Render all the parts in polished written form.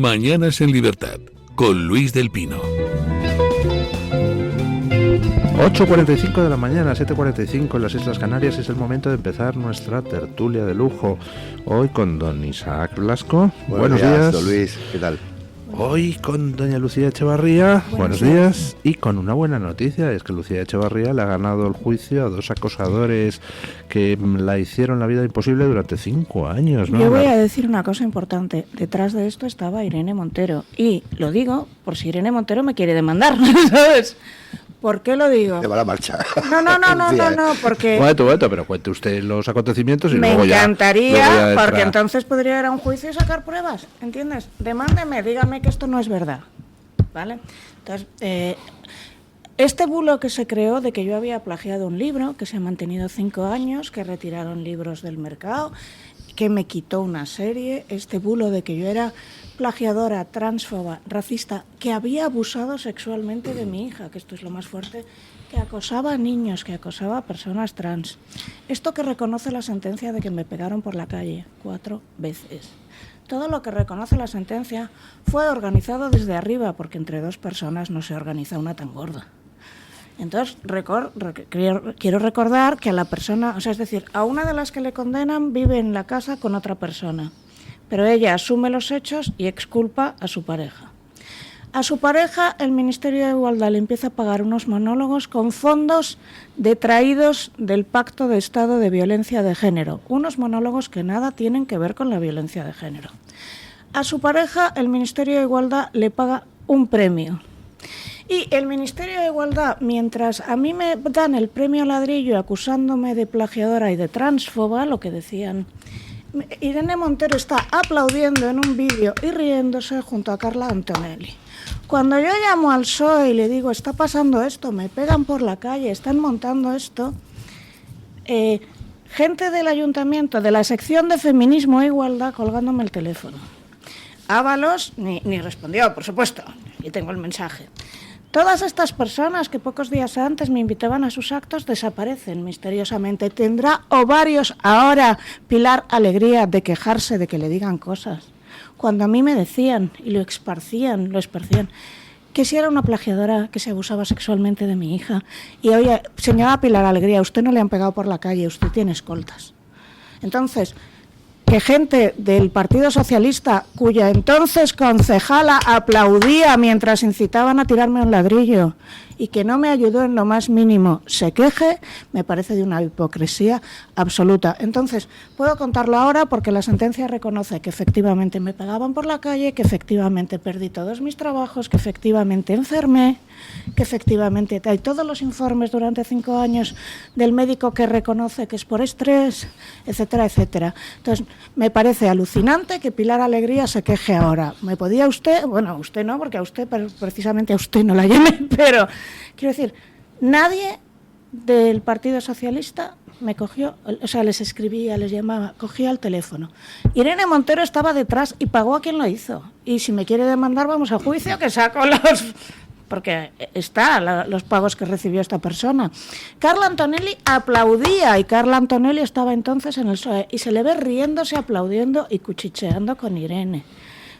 Mañanas en Libertad, con Luis del Pino. 8:45 de la mañana, 7:45 en las Islas Canarias. Es el momento de empezar nuestra tertulia de lujo. Hoy con don Isaac Blasco. Buenos días. Don Luis, ¿qué tal? Hoy con doña Lucía Echevarría. Buenos días. Y con una buena noticia, es que Lucía Echevarría le ha ganado el juicio a dos acosadores que la hicieron la vida imposible durante 5 años, ¿no? Yo voy a decir una cosa importante. Detrás de esto estaba Irene Montero. Y lo digo por si Irene Montero me quiere demandar, ¿sabes? ¿Por qué lo digo? Lleva la marcha. No, porque... Momento, pero cuente usted los acontecimientos y me luego ya... encantaría, porque entonces podría ir a un juicio y sacar pruebas, ¿entiendes? Demándeme, dígame que esto no es verdad, ¿vale? Entonces, este bulo que se creó de que yo había plagiado un libro, que se ha mantenido 5 años, que retiraron libros del mercado, que me quitó una serie, este bulo de que yo era plagiadora, transfoba, racista, que había abusado sexualmente de mi hija, que esto es lo más fuerte, que acosaba a niños, que acosaba a personas trans. Esto que reconoce la sentencia de que me pegaron por la calle 4 veces. Todo lo que reconoce la sentencia fue organizado desde arriba, porque entre 2 personas no se organiza una tan gorda. Entonces, quiero recordar que a la persona, o sea, es decir, a una de las que le condenan vive en la casa con otra persona, pero ella asume los hechos y exculpa a su pareja. A su pareja, el Ministerio de Igualdad le empieza a pagar unos monólogos con fondos detraídos del Pacto de Estado de Violencia de Género, unos monólogos que nada tienen que ver con la violencia de género. A su pareja, el Ministerio de Igualdad le paga un premio. Y el Ministerio de Igualdad, mientras a mí me dan el premio Ladrillo acusándome de plagiadora y de transfoba, lo que decían, Irene Montero está aplaudiendo en un vídeo y riéndose junto a Carla Antonelli. Cuando yo llamo al PSOE y le digo, está pasando esto, me pegan por la calle, están montando esto, gente del ayuntamiento, de la sección de Feminismo e Igualdad, colgándome el teléfono. Ábalos ni respondió, por supuesto, y tengo el mensaje. Todas estas personas que pocos días antes me invitaban a sus actos desaparecen misteriosamente. ¿Tendrá ovarios ahora Pilar Alegría de quejarse de que le digan cosas? Cuando a mí me decían, y lo esparcían, que si era una plagiadora, que se abusaba sexualmente de mi hija. Y oye, señora Pilar Alegría, usted no le han pegado por la calle, usted tiene escoltas. Entonces, que gente del Partido Socialista, cuya entonces concejala aplaudía mientras incitaban a tirarme un ladrillo y que no me ayudó en lo más mínimo, se queje, me parece de una hipocresía absoluta. Entonces, puedo contarlo ahora porque la sentencia reconoce que efectivamente me pegaban por la calle, que efectivamente perdí todos mis trabajos, que efectivamente enfermé, que efectivamente hay todos los informes durante 5 años del médico que reconoce que es por estrés, etcétera, etcétera. Entonces, me parece alucinante que Pilar Alegría se queje ahora. ¿Me podía usted? Bueno, usted no, porque a usted, precisamente a usted no la llamé, pero quiero decir, nadie del Partido Socialista me cogió, o sea, les escribía, les llamaba, cogía el teléfono. Irene Montero estaba detrás y pagó a quien lo hizo. Y si me quiere demandar, vamos a juicio, que saco los... porque los pagos que recibió esta persona. Carla Antonelli aplaudía y Carla Antonelli estaba entonces en el PSOE y se le ve riéndose, aplaudiendo y cuchicheando con Irene.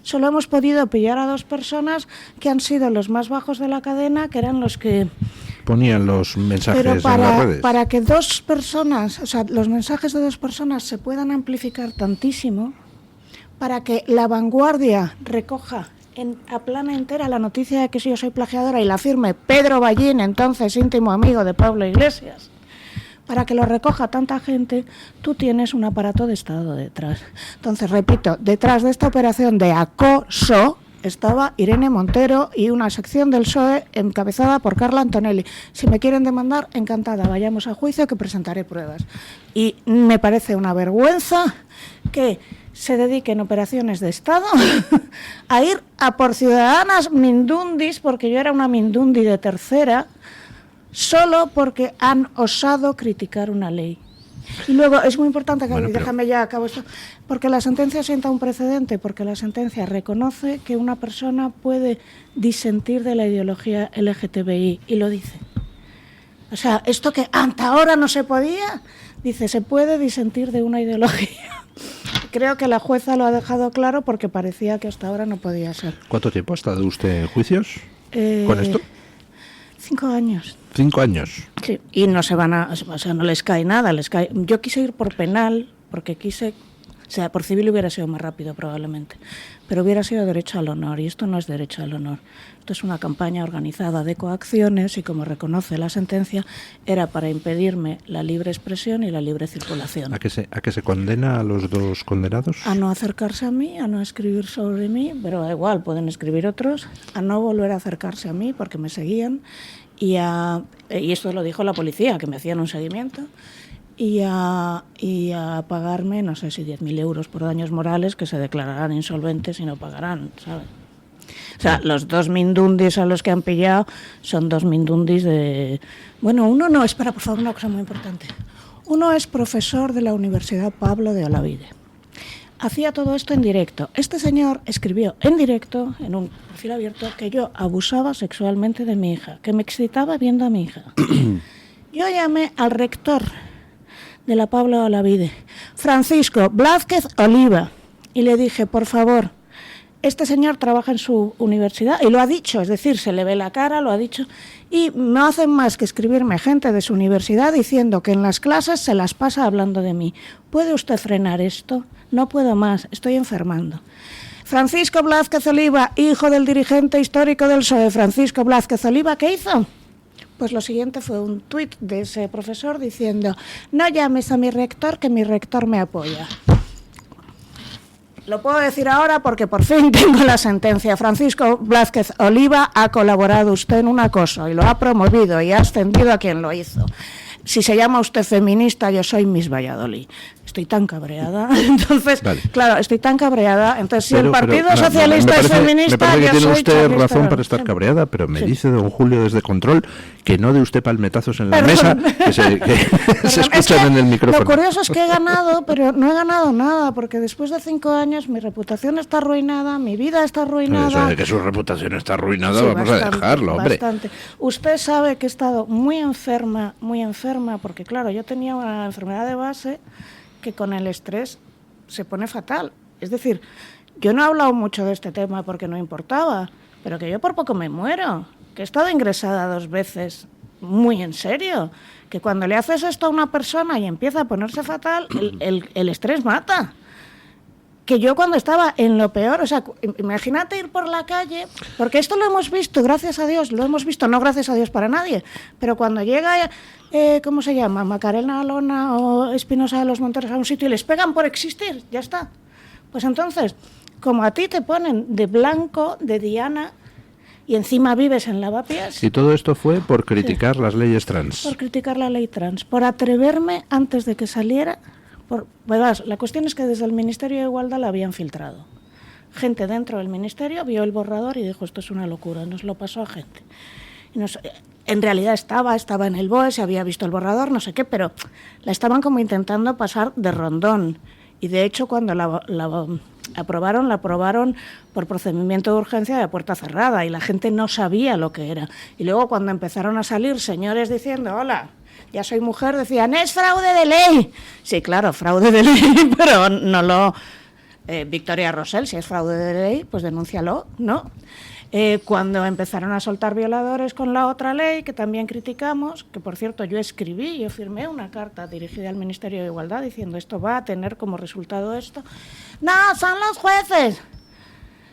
Solo hemos podido pillar a 2 personas que han sido los más bajos de la cadena, que eran los que ponían los mensajes en las redes. Para que 2 personas, o sea, los mensajes de 2 personas se puedan amplificar tantísimo, para que La Vanguardia recoja a plana entera la noticia de que yo soy plagiadora y la firme Pedro Ballín, entonces íntimo amigo de Pablo Iglesias, para que lo recoja tanta gente, tú tienes un aparato de Estado detrás. Entonces, repito, detrás de esta operación de acoso estaba Irene Montero y una sección del PSOE encabezada por Carla Antonelli. Si me quieren demandar, encantada, vayamos a juicio, que presentaré pruebas. Y me parece una vergüenza que se dediquen operaciones de Estado a ir a por ciudadanas mindundis, porque yo era una mindundi de tercera, solo porque han osado criticar una ley. Y luego es muy importante, déjame ya acabo esto, porque la sentencia sienta un precedente, porque la sentencia reconoce que una persona puede disentir de la ideología LGTBI, y lo dice. O sea, esto que hasta ahora no se podía, dice, se puede disentir de una ideología creo que la jueza lo ha dejado claro porque parecía que hasta ahora no podía ser. ¿Cuánto tiempo ha estado usted en juicios con esto? 5 años. 5 años. Sí, y no se van a, o sea, no les cae nada, yo quise ir por penal porque o sea, por civil hubiera sido más rápido probablemente, pero hubiera sido derecho al honor, y esto no es derecho al honor. Esto es una campaña organizada de coacciones y, como reconoce la sentencia, era para impedirme la libre expresión y la libre circulación. ¿A qué se condena a los dos condenados? A no acercarse a mí, a no escribir sobre mí, pero da igual, pueden escribir otros, a no volver a acercarse a mí porque me seguían, y esto lo dijo la policía, que me hacían un seguimiento, y a pagarme, no sé si 10.000 euros por daños morales, que se declararán insolventes y no pagarán, ¿sabes? O sea, los 2 mindundis a los que han pillado son 2 mindundis de... Bueno, uno no, espera, por favor, una cosa muy importante. Uno es profesor de la Universidad Pablo de Olavide. Hacía todo esto en directo. Este señor escribió en directo, en un perfil abierto, que yo abusaba sexualmente de mi hija, que me excitaba viendo a mi hija. Yo llamé al rector de la Pablo de Olavide, Francisco Blázquez Oliva, y le dije, por favor, este señor trabaja en su universidad, y lo ha dicho, es decir, se le ve la cara, lo ha dicho, y no hacen más que escribirme gente de su universidad diciendo que en las clases se las pasa hablando de mí. ¿Puede usted frenar esto? No puedo más, estoy enfermando. Francisco Blázquez Oliva, hijo del dirigente histórico del PSOE, Francisco Blázquez Oliva, ¿qué hizo? Pues lo siguiente fue un tuit de ese profesor diciendo, no llames a mi rector, que mi rector me apoya. Lo puedo decir ahora porque por fin tengo la sentencia. Francisco Blázquez Oliva, ha colaborado usted en un acoso y lo ha promovido y ha ascendido a quien lo hizo. Si se llama usted feminista, yo soy Miss Valladolid. Estoy tan cabreada. Entonces, vale. Claro, estoy tan cabreada. Entonces, si el Partido Socialista es feminista, me parece que yo tiene soy usted chavista. razón para estar cabreada, pero me dice don Julio desde Control que no dé usted palmetazos en la mesa, que se escuchan en el micrófono. Lo curioso es que he ganado, pero no he ganado nada, porque después de 5 años mi reputación está arruinada, mi vida está arruinada. Eso de que su reputación está arruinada, Sí, vamos bastante, a dejarlo, hombre. Bastante. Usted sabe que he estado muy enferma, porque claro, yo tenía una enfermedad de base que con el estrés se pone fatal. Es decir, yo no he hablado mucho de este tema porque no importaba, pero que yo por poco me muero, que he estado ingresada 2 veces, muy en serio, que cuando le haces esto a una persona y empieza a ponerse fatal, el estrés mata. Que yo cuando estaba en lo peor, o sea, imagínate ir por la calle, porque esto lo hemos visto, gracias a Dios, lo hemos visto, no gracias a Dios para nadie, pero cuando llega, ¿cómo se llama? Macarena Alona o Espinosa de los Monteros a un sitio y les pegan por existir, ya está. Pues entonces, como a ti te ponen de blanco, de diana, y encima vives en Lavapiés... Y todo esto fue por criticar las leyes trans. Por criticar la ley trans, por atreverme antes de que saliera... Verás, la cuestión es que desde el Ministerio de Igualdad la habían filtrado. Gente dentro del Ministerio vio el borrador y dijo, esto es una locura, nos lo pasó a gente. En realidad estaba en el BOE, se había visto el borrador, no sé qué, pero la estaban como intentando pasar de rondón. Y de hecho, cuando la aprobaron por procedimiento de urgencia de puerta cerrada y la gente no sabía lo que era. Y luego cuando empezaron a salir señores diciendo, hola, ya soy mujer, decían, es fraude de ley. Sí, claro, fraude de ley, pero no lo... Victoria Rosell, si es fraude de ley, pues denúncialo, ¿no? Cuando empezaron a soltar violadores con la otra ley, que también criticamos, que por cierto yo firmé una carta dirigida al Ministerio de Igualdad diciendo esto va a tener como resultado esto. ¡No, son los jueces!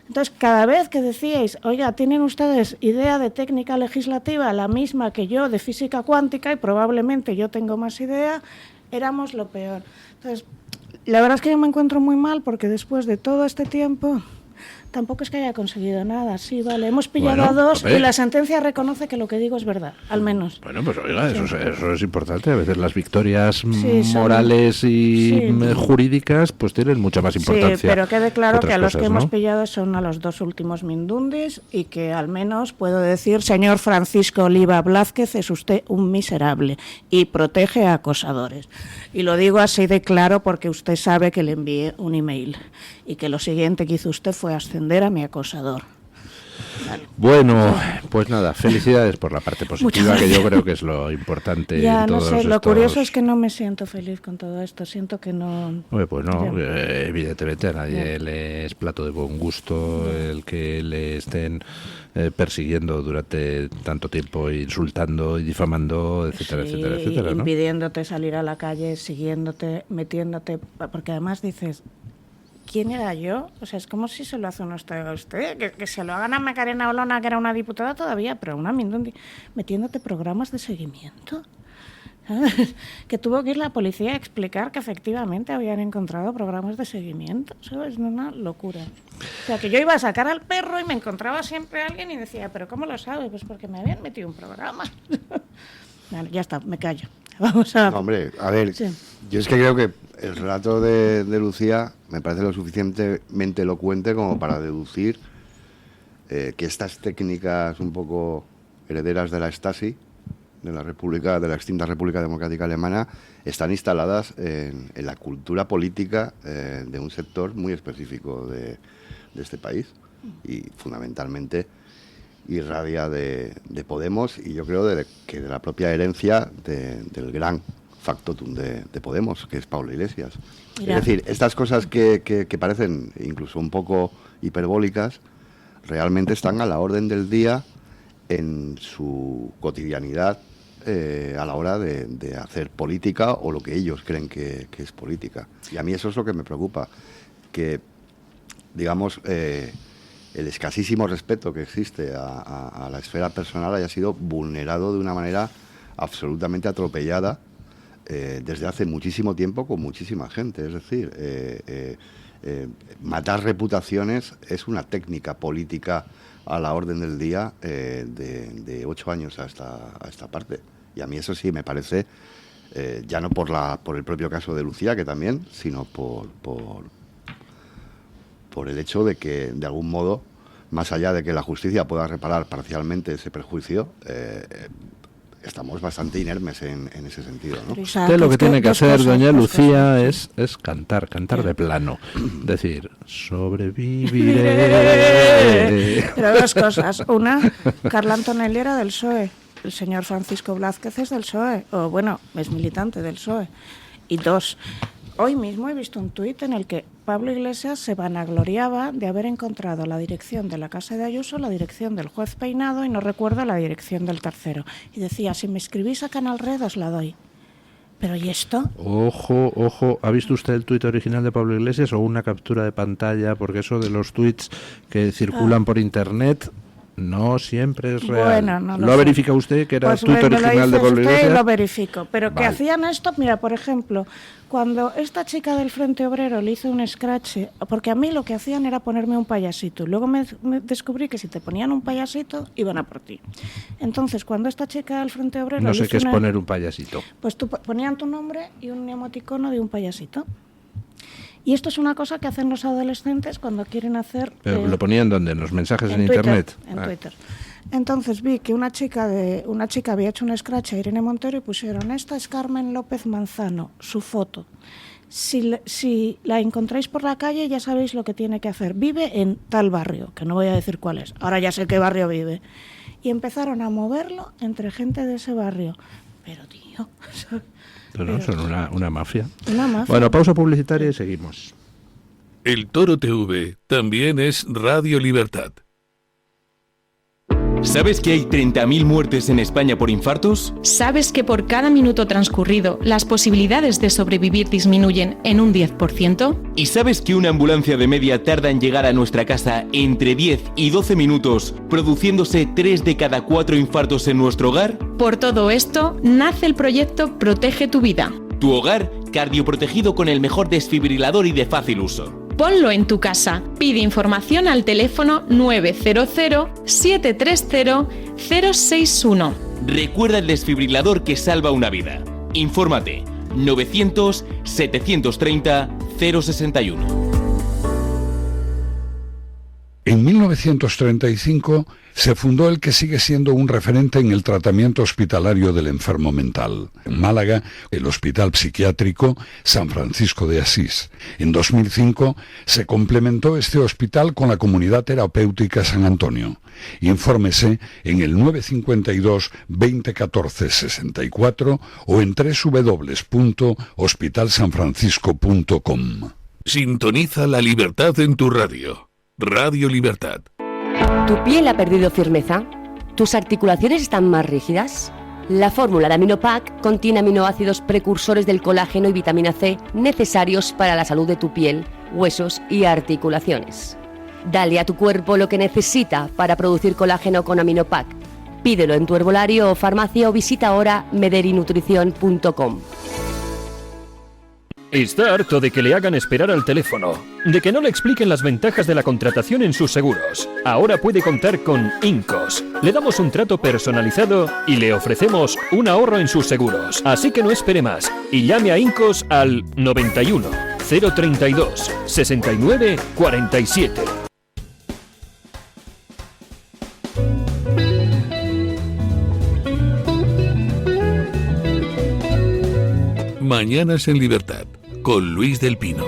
Entonces, cada vez que decíais, oiga, ¿tienen ustedes idea de técnica legislativa la misma que yo de física cuántica y probablemente yo tengo más idea? Éramos lo peor. Entonces, la verdad es que yo me encuentro muy mal porque después de todo este tiempo tampoco es que haya conseguido nada. Sí, vale, hemos pillado a 2 y la sentencia reconoce que lo que digo es verdad, al menos. Bueno, pues oiga, eso es importante. A veces las victorias morales y jurídicas pues tienen mucha más importancia. Sí, pero quede claro que a los cosas, que ¿no? hemos pillado son a los 2 últimos mindundis y que al menos puedo decir, señor Francisco Oliva Blázquez, es usted un miserable y protege a acosadores. Y lo digo así de claro porque usted sabe que le envié un email y que lo siguiente que hizo usted fue ascender a mi acosador. Bueno, pues nada, felicidades por la parte positiva, que yo creo que es lo importante. Ya, en no todos sé, lo estos... curioso es que no me siento feliz con todo esto, siento que no... Pues no, evidentemente a nadie le es plato de buen gusto el que le estén persiguiendo durante tanto tiempo, insultando y difamando, etcétera, Sí, etcétera, etcétera, ¿no? impidiéndote salir a la calle, siguiéndote, metiéndote, porque además dices, ¿quién era yo? O sea, es como si se lo hace uno a usted, que se lo hagan a Macarena Olona, que era una diputada todavía, pero una Mindundi, metiéndote programas de seguimiento. ¿Sabes? Que tuvo que ir la policía a explicar que efectivamente habían encontrado programas de seguimiento, ¿sabes? Una locura. O sea, que yo iba a sacar al perro y me encontraba siempre alguien y decía, ¿pero cómo lo sabes? Pues porque me habían metido un programa. Bueno, ya está, me callo. Vamos a... No, hombre, a ver, Sí. yo es que creo que el relato de Lucía me parece lo suficientemente elocuente como para deducir que estas técnicas un poco herederas de la Stasi, de la extinta República Democrática Alemana, están instaladas en la cultura política de un sector muy específico de este país y fundamentalmente irradia de Podemos, y yo creo que de la propia herencia del gran factotum de Podemos, que es Pablo Iglesias. Mira. Es decir, estas cosas que parecen incluso un poco hiperbólicas realmente están a la orden del día en su cotidianidad a la hora de hacer política o lo que ellos creen que es política. Y a mí eso es lo que me preocupa, que, digamos, el escasísimo respeto que existe a la esfera personal haya sido vulnerado de una manera absolutamente atropellada desde hace muchísimo tiempo con muchísima gente. Es decir, matar reputaciones es una técnica política a la orden del día de 8 años a esta parte. Y a mí eso sí me parece, ya no por el propio caso de Lucía, que también, sino por el hecho de que, de algún modo, más allá de que la justicia pueda reparar parcialmente ese perjuicio, estamos bastante inermes en ese sentido, ¿no? Usted lo que tiene que hacer, doña Lucía, es cantar de plano. Decir, sobreviviré. Pero dos cosas. Una, Carla Antonelli era del PSOE. El señor Francisco Blázquez es del PSOE. O bueno, es militante del PSOE. Y dos, hoy mismo he visto un tuit en el que Pablo Iglesias se vanagloriaba de haber encontrado la dirección de la casa de Ayuso, la dirección del juez Peinado y no recuerdo la dirección del tercero. Y decía, si me escribís a Canal Red os la doy. ¿Pero y esto? Ojo, ¿ha visto usted el tuit original de Pablo Iglesias o una captura de pantalla? Porque eso de los tuits que circulan por internet no siempre es real. Bueno, no ¿Lo sé. verifica usted que era Pues el tuit original de Pablo Iglesias? Lo verifico, pero que Vale. hacían esto, mira, por ejemplo, cuando esta chica del Frente Obrero le hizo un scratch, porque a mí lo que hacían era ponerme un payasito, luego me descubrí que si te ponían un payasito, iban a por ti. Entonces, cuando esta chica del Frente Obrero No le sé hizo qué es poner un payasito. pues ponían tu nombre y un emoticono de un payasito. Y esto es una cosa que hacen los adolescentes cuando quieren hacer... ¿Pero lo ponían dónde? ¿En los mensajes en Twitter, internet? En Twitter. Entonces vi que una chica había hecho un scratch a Irene Montero y pusieron, esta es Carmen López Manzano, su foto. Si la encontráis por la calle ya sabéis lo que tiene que hacer. Vive en tal barrio, que no voy a decir cuál es. Ahora ya sé qué barrio vive. Y empezaron a moverlo entre gente de ese barrio. Pero tío... No, son una mafia. Una mafia. Bueno, pausa publicitaria y seguimos. El Toro TV también es Radio Libertad. ¿Sabes que hay 30.000 muertes en España por infartos? ¿Sabes que por cada minuto transcurrido las posibilidades de sobrevivir disminuyen en un 10%? ¿Y sabes que una ambulancia de media tarda en llegar a nuestra casa entre 10 y 12 minutos, produciéndose 3 de cada 4 infartos en nuestro hogar? Por todo esto, nace el proyecto Protege tu Vida. Tu hogar cardioprotegido con el mejor desfibrilador y de fácil uso. Ponlo en tu casa. Pide información al teléfono 900-730-061. Recuerda el desfibrilador que salva una vida. Infórmate 900-730-061. En 1935 se fundó el que sigue siendo un referente en el tratamiento hospitalario del enfermo mental. En Málaga, el Hospital Psiquiátrico San Francisco de Asís. En 2005 se complementó este hospital con la Comunidad Terapéutica San Antonio. Infórmese en el 952 2014 64 o en www.hospitalsanfrancisco.com. Sintoniza la libertad en tu radio. Radio Libertad. ¿Tu piel ha perdido firmeza? ¿Tus articulaciones están más rígidas? La fórmula de Aminopac contiene aminoácidos precursores del colágeno y vitamina C necesarios para la salud de tu piel, huesos y articulaciones. Dale a tu cuerpo lo que necesita para producir colágeno con Aminopac. Pídelo en tu herbolario o farmacia o visita ahora mederinutrición.com. Está harto de que le hagan esperar al teléfono, de que no le expliquen las ventajas de la contratación en sus seguros. Ahora puede contar con Incos. Le damos un trato personalizado y le ofrecemos un ahorro en sus seguros. Así que no espere más y llame a Incos al 91 032 69 47. Mañanas en Libertad, con Luis del Pino.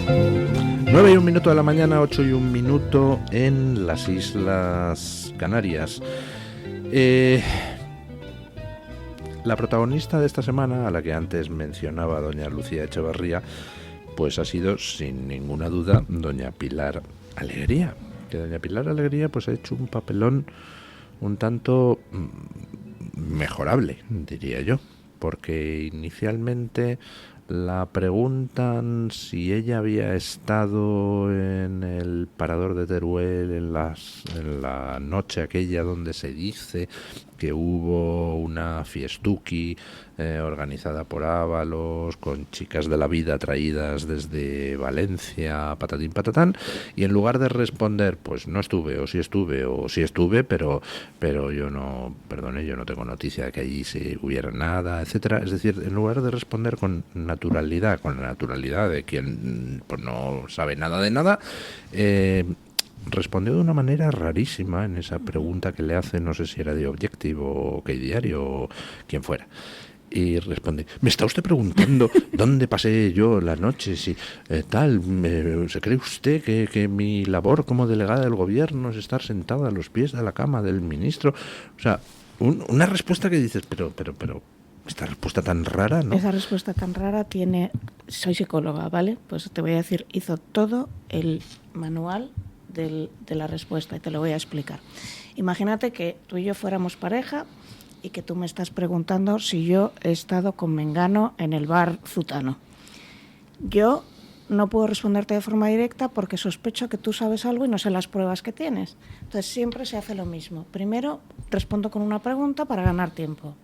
9 y 1 minuto de la mañana, 8 y 1 minuto en las Islas Canarias. La protagonista de esta semana, a la que antes mencionaba doña Lucía Echevarría, pues ha sido, sin ninguna duda, doña Pilar Alegría. Que doña Pilar Alegría pues ha hecho un papelón un tanto mejorable, diría yo. Porque inicialmente la preguntan si ella había estado en el parador de Teruel en la noche aquella donde se dice que hubo una fiestuki organizada por Ábalos con chicas de la vida traídas desde Valencia, patatín patatán, y en lugar de responder pues no estuve o sí estuve, pero yo no, perdone, yo no tengo noticia de que allí se hubiera nada, etcétera, es decir, en lugar de responder con la naturalidad de quien pues no sabe nada de nada, respondió de una manera rarísima en esa pregunta que le hace, no sé si era de Objective o qué diario o quien fuera. Y responde, ¿me está usted preguntando dónde pasé yo la noche? Si ¿se cree usted que mi labor como delegada del gobierno es estar sentada a los pies de la cama del ministro? O sea, una respuesta que dices, pero, esta respuesta tan rara, ¿no? Esa respuesta tan rara tiene... Soy psicóloga, ¿vale? Pues te voy a decir, hizo todo el manual de la respuesta y te lo voy a explicar. Imagínate que tú y yo fuéramos pareja y que tú me estás preguntando si yo he estado con Mengano en el bar Zutano. Yo no puedo responderte de forma directa porque sospecho que tú sabes algo y no sé las pruebas que tienes. Entonces siempre se hace lo mismo. Primero respondo con una pregunta para ganar tiempo.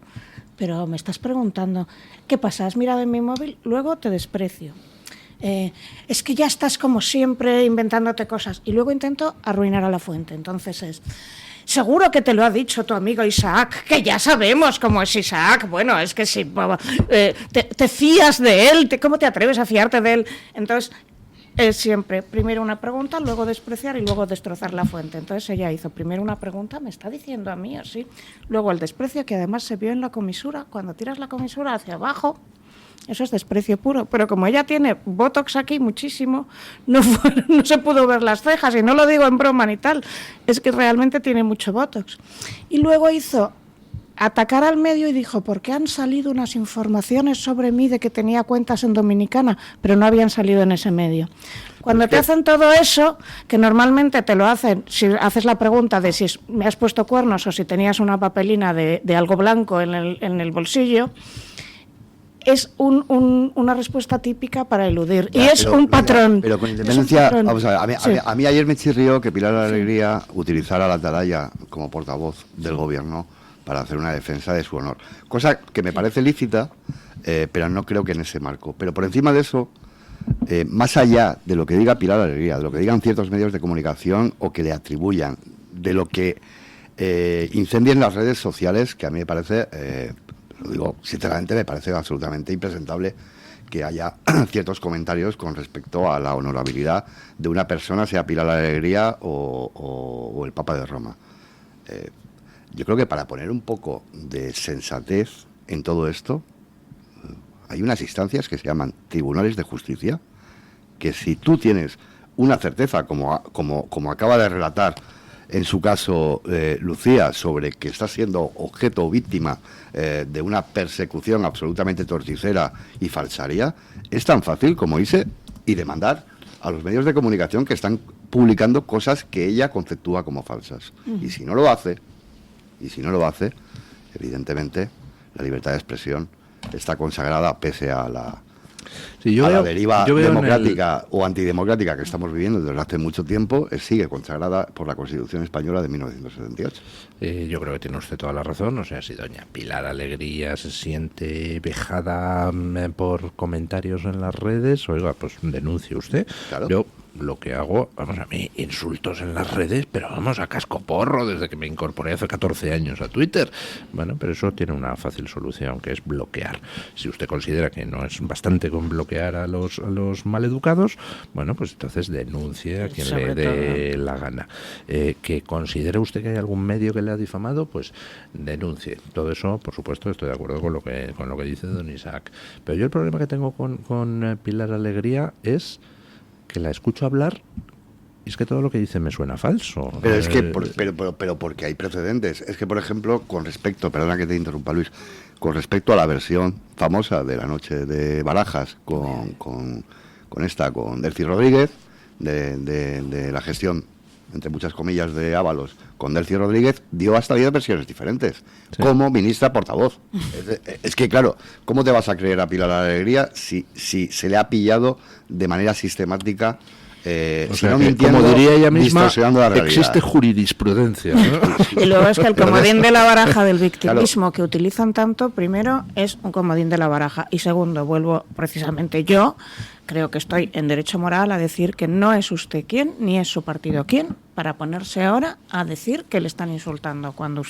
Pero me estás preguntando, ¿qué pasa? ¿Has mirado en mi móvil? Luego te desprecio. Es que ya estás como siempre inventándote cosas. Y luego intento arruinar a la fuente. Entonces es... Seguro que te lo ha dicho tu amigo Isaac, que ya sabemos cómo es Isaac. Bueno, es que si te fías de él, ¿cómo te atreves a fiarte de él? Entonces, es siempre primero una pregunta, luego despreciar y luego destrozar la fuente. Entonces ella hizo primero una pregunta, me está diciendo a mí así. Luego el desprecio, que además se vio en la comisura, cuando tiras la comisura hacia abajo. Eso es desprecio puro, pero como ella tiene botox aquí muchísimo, no se pudo ver las cejas, y no lo digo en broma ni tal, es que realmente tiene mucho botox. Y luego hizo atacar al medio y dijo, ¿por qué han salido unas informaciones sobre mí de que tenía cuentas en Dominicana, pero no habían salido en ese medio? Cuando te hacen todo eso, que normalmente te lo hacen, si haces la pregunta de si me has puesto cuernos o si tenías una papelina de algo blanco en el bolsillo, es una respuesta típica para eludir. Ya, y es un patrón. Pero con independencia, vamos a ver, a mí ayer me chirrió que Pilar Alegría utilizara la atalaya como portavoz del gobierno para hacer una defensa de su honor. Cosa que me parece lícita, pero no creo que en ese marco. Pero por encima de eso, más allá de lo que diga Pilar Alegría, de lo que digan ciertos medios de comunicación o que le atribuyan, de lo que incendien las redes sociales, que a mí me parece... lo digo sinceramente, me parece absolutamente impresentable que haya ciertos comentarios con respecto a la honorabilidad de una persona, sea Pilar Alegría o el Papa de Roma. Yo creo que para poner un poco de sensatez en todo esto, hay unas instancias que se llaman tribunales de justicia, que si tú tienes una certeza, como acaba de relatar en su caso Lucía, sobre que está siendo objeto o víctima de una persecución absolutamente torticera y falsaria, es tan fácil como irse y demandar a los medios de comunicación que están publicando cosas que ella conceptúa como falsas. Y si no lo hace, evidentemente la libertad de expresión está consagrada pese a la deriva democrática o antidemocrática que estamos viviendo desde hace mucho tiempo. Sigue consagrada por la Constitución Española de 1978. Yo creo que tiene usted toda la razón. O sea, si doña Pilar Alegría se siente vejada por comentarios en las redes, oiga, pues denuncie usted. Claro. Yo lo que hago, vamos, a mí insultos en las redes, pero vamos, a casco porro desde que me incorporé hace 14 años a Twitter. Bueno, pero eso tiene una fácil solución, que es bloquear. Si usted considera que no es bastante con bloquear a los maleducados, bueno, pues entonces denuncie a quien le dé la gana. Que considere usted que hay algún medio que le ha difamado, pues denuncie. Todo eso, por supuesto, estoy de acuerdo con lo que dice don Isaac. Pero yo el problema que tengo con Pilar Alegría es que la escucho hablar y es que todo lo que dice me suena falso. Pero es que, pero porque hay precedentes. Es que, por ejemplo, con respecto, perdona que te interrumpa, Luis, con respecto a la versión famosa de la noche de Barajas con Delcy Rodríguez, de la gestión, entre muchas comillas, de Ábalos con Delcy Rodríguez, dio hasta 10 versiones diferentes, sí, como ministra portavoz. Es que, claro, ¿cómo te vas a creer a Pilar Alegría si se le ha pillado de manera sistemática, si no mintiendo, como diría ella misma, distorsionando la realidad? Existe jurisprudencia, ¿no? Y luego es que el comodín de la baraja del victimismo que utilizan tanto, primero, es un comodín de la baraja. Y segundo, vuelvo precisamente yo, creo que estoy en derecho moral a decir que no es usted quien, ni es su partido quien, para ponerse ahora a decir que le están insultando. Cuando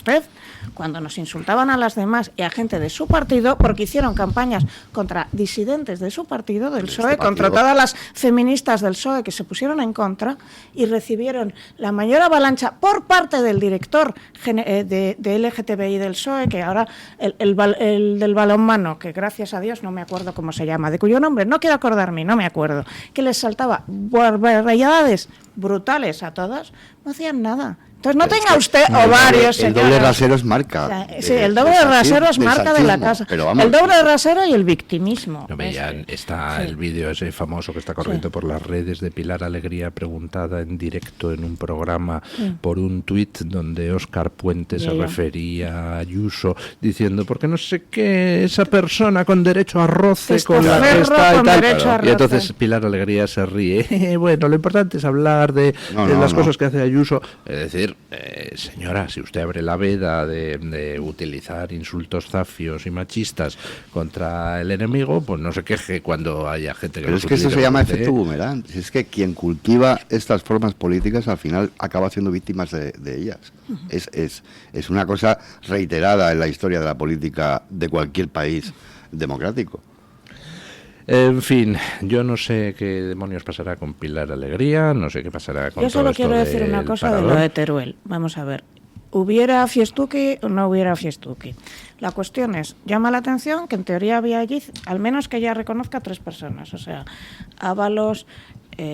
nos insultaban a las demás y a gente de su partido, porque hicieron campañas contra disidentes de su partido, del PSOE, contra todas las feministas del PSOE que se pusieron en contra y recibieron la mayor avalancha por parte del director de LGTBI del PSOE, que ahora el del balonmano, que gracias a Dios no me acuerdo cómo se llama, de cuyo nombre no quiero acordarme, no me acuerdo, que les saltaba barbaridades brutales a todas, no hacían nada. Entonces no tenga usted ovarios, el doble rasero es marca. Sí, el doble rasero es marca de la casa. El doble rasero y el victimismo. No veían, está el vídeo ese famoso que está corriendo por las redes de Pilar Alegría preguntada en directo en un programa por un tuit donde Óscar Puente se refería a Ayuso diciendo, porque no sé qué, esa persona con derecho a roce con la que está y tal. Y entonces Pilar Alegría se ríe. Bueno, lo importante es hablar de las cosas que hace Ayuso. Es decir, señora, si usted abre la veda de utilizar insultos zafios y machistas contra el enemigo, pues no se queje cuando haya gente que... Pero es que eso se llama efecto boomerang. Es que quien cultiva estas formas políticas al final acaba siendo víctimas de ellas. Es una cosa reiterada en la historia de la política de cualquier país democrático. En fin, yo no sé qué demonios pasará con Pilar Alegría, no sé qué pasará con... Yo solo quiero decir una cosa de lo de Teruel. Vamos a ver, ¿hubiera fiestuki o no hubiera fiestuki? La cuestión es, llama la atención que en teoría había allí, al menos que ella reconozca 3 personas, o sea, Ábalos,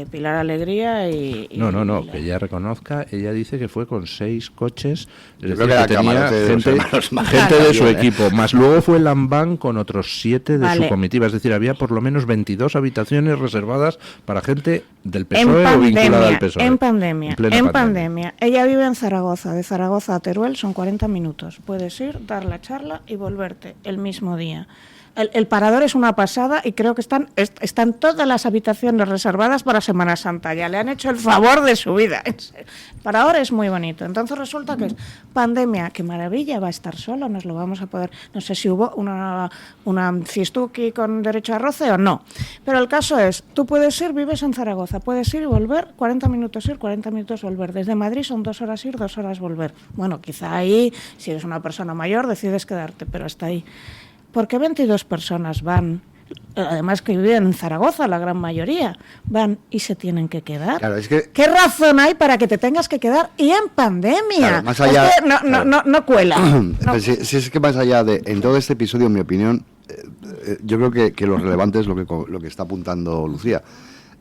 Pilar Alegría y... No, que ella reconozca, ella dice que fue con 6 coches, es decir, que tenía gente de su equipo, más luego fue Lambán con otros 7 de su comitiva, es decir, había por lo menos 22 habitaciones reservadas para gente del PSOE o vinculada al PSOE. En pandemia. Ella vive en Zaragoza, de Zaragoza a Teruel son 40 minutos, puedes ir, dar la charla y volverte el mismo día. El parador es una pasada y creo que están todas las habitaciones reservadas para Semana Santa. Ya le han hecho el favor de su vida. El parador es muy bonito. Entonces resulta que es pandemia. Qué maravilla, va a estar solo, nos lo vamos a poder... No sé si hubo una fiestuki con derecho a roce o no. Pero el caso es, tú puedes ir, vives en Zaragoza, puedes ir y volver, 40 minutos ir, 40 minutos volver. Desde Madrid son 2 horas ir, 2 horas volver. Bueno, quizá ahí, si eres una persona mayor, decides quedarte, pero hasta ahí. ¿Por qué 22 personas van además que viven en Zaragoza, la gran mayoría, van y se tienen que quedar. Claro, es que... ¿Qué razón hay para que te tengas que quedar y en pandemia? Claro, más allá... Es que no cuela. No. Si es que más allá de... En todo este episodio, en mi opinión, yo creo que lo relevante es lo que está apuntando Lucía.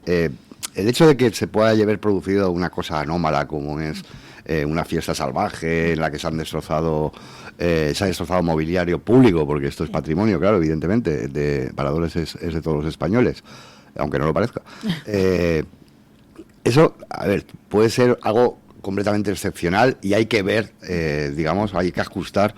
El hecho de que se pueda haber producido una cosa anómala como es una fiesta salvaje en la que se ha destrozado mobiliario público, porque esto es patrimonio, claro, evidentemente, para Dolores es de todos los españoles, aunque no lo parezca. Eso, a ver, puede ser algo completamente excepcional y hay que ver, hay que ajustar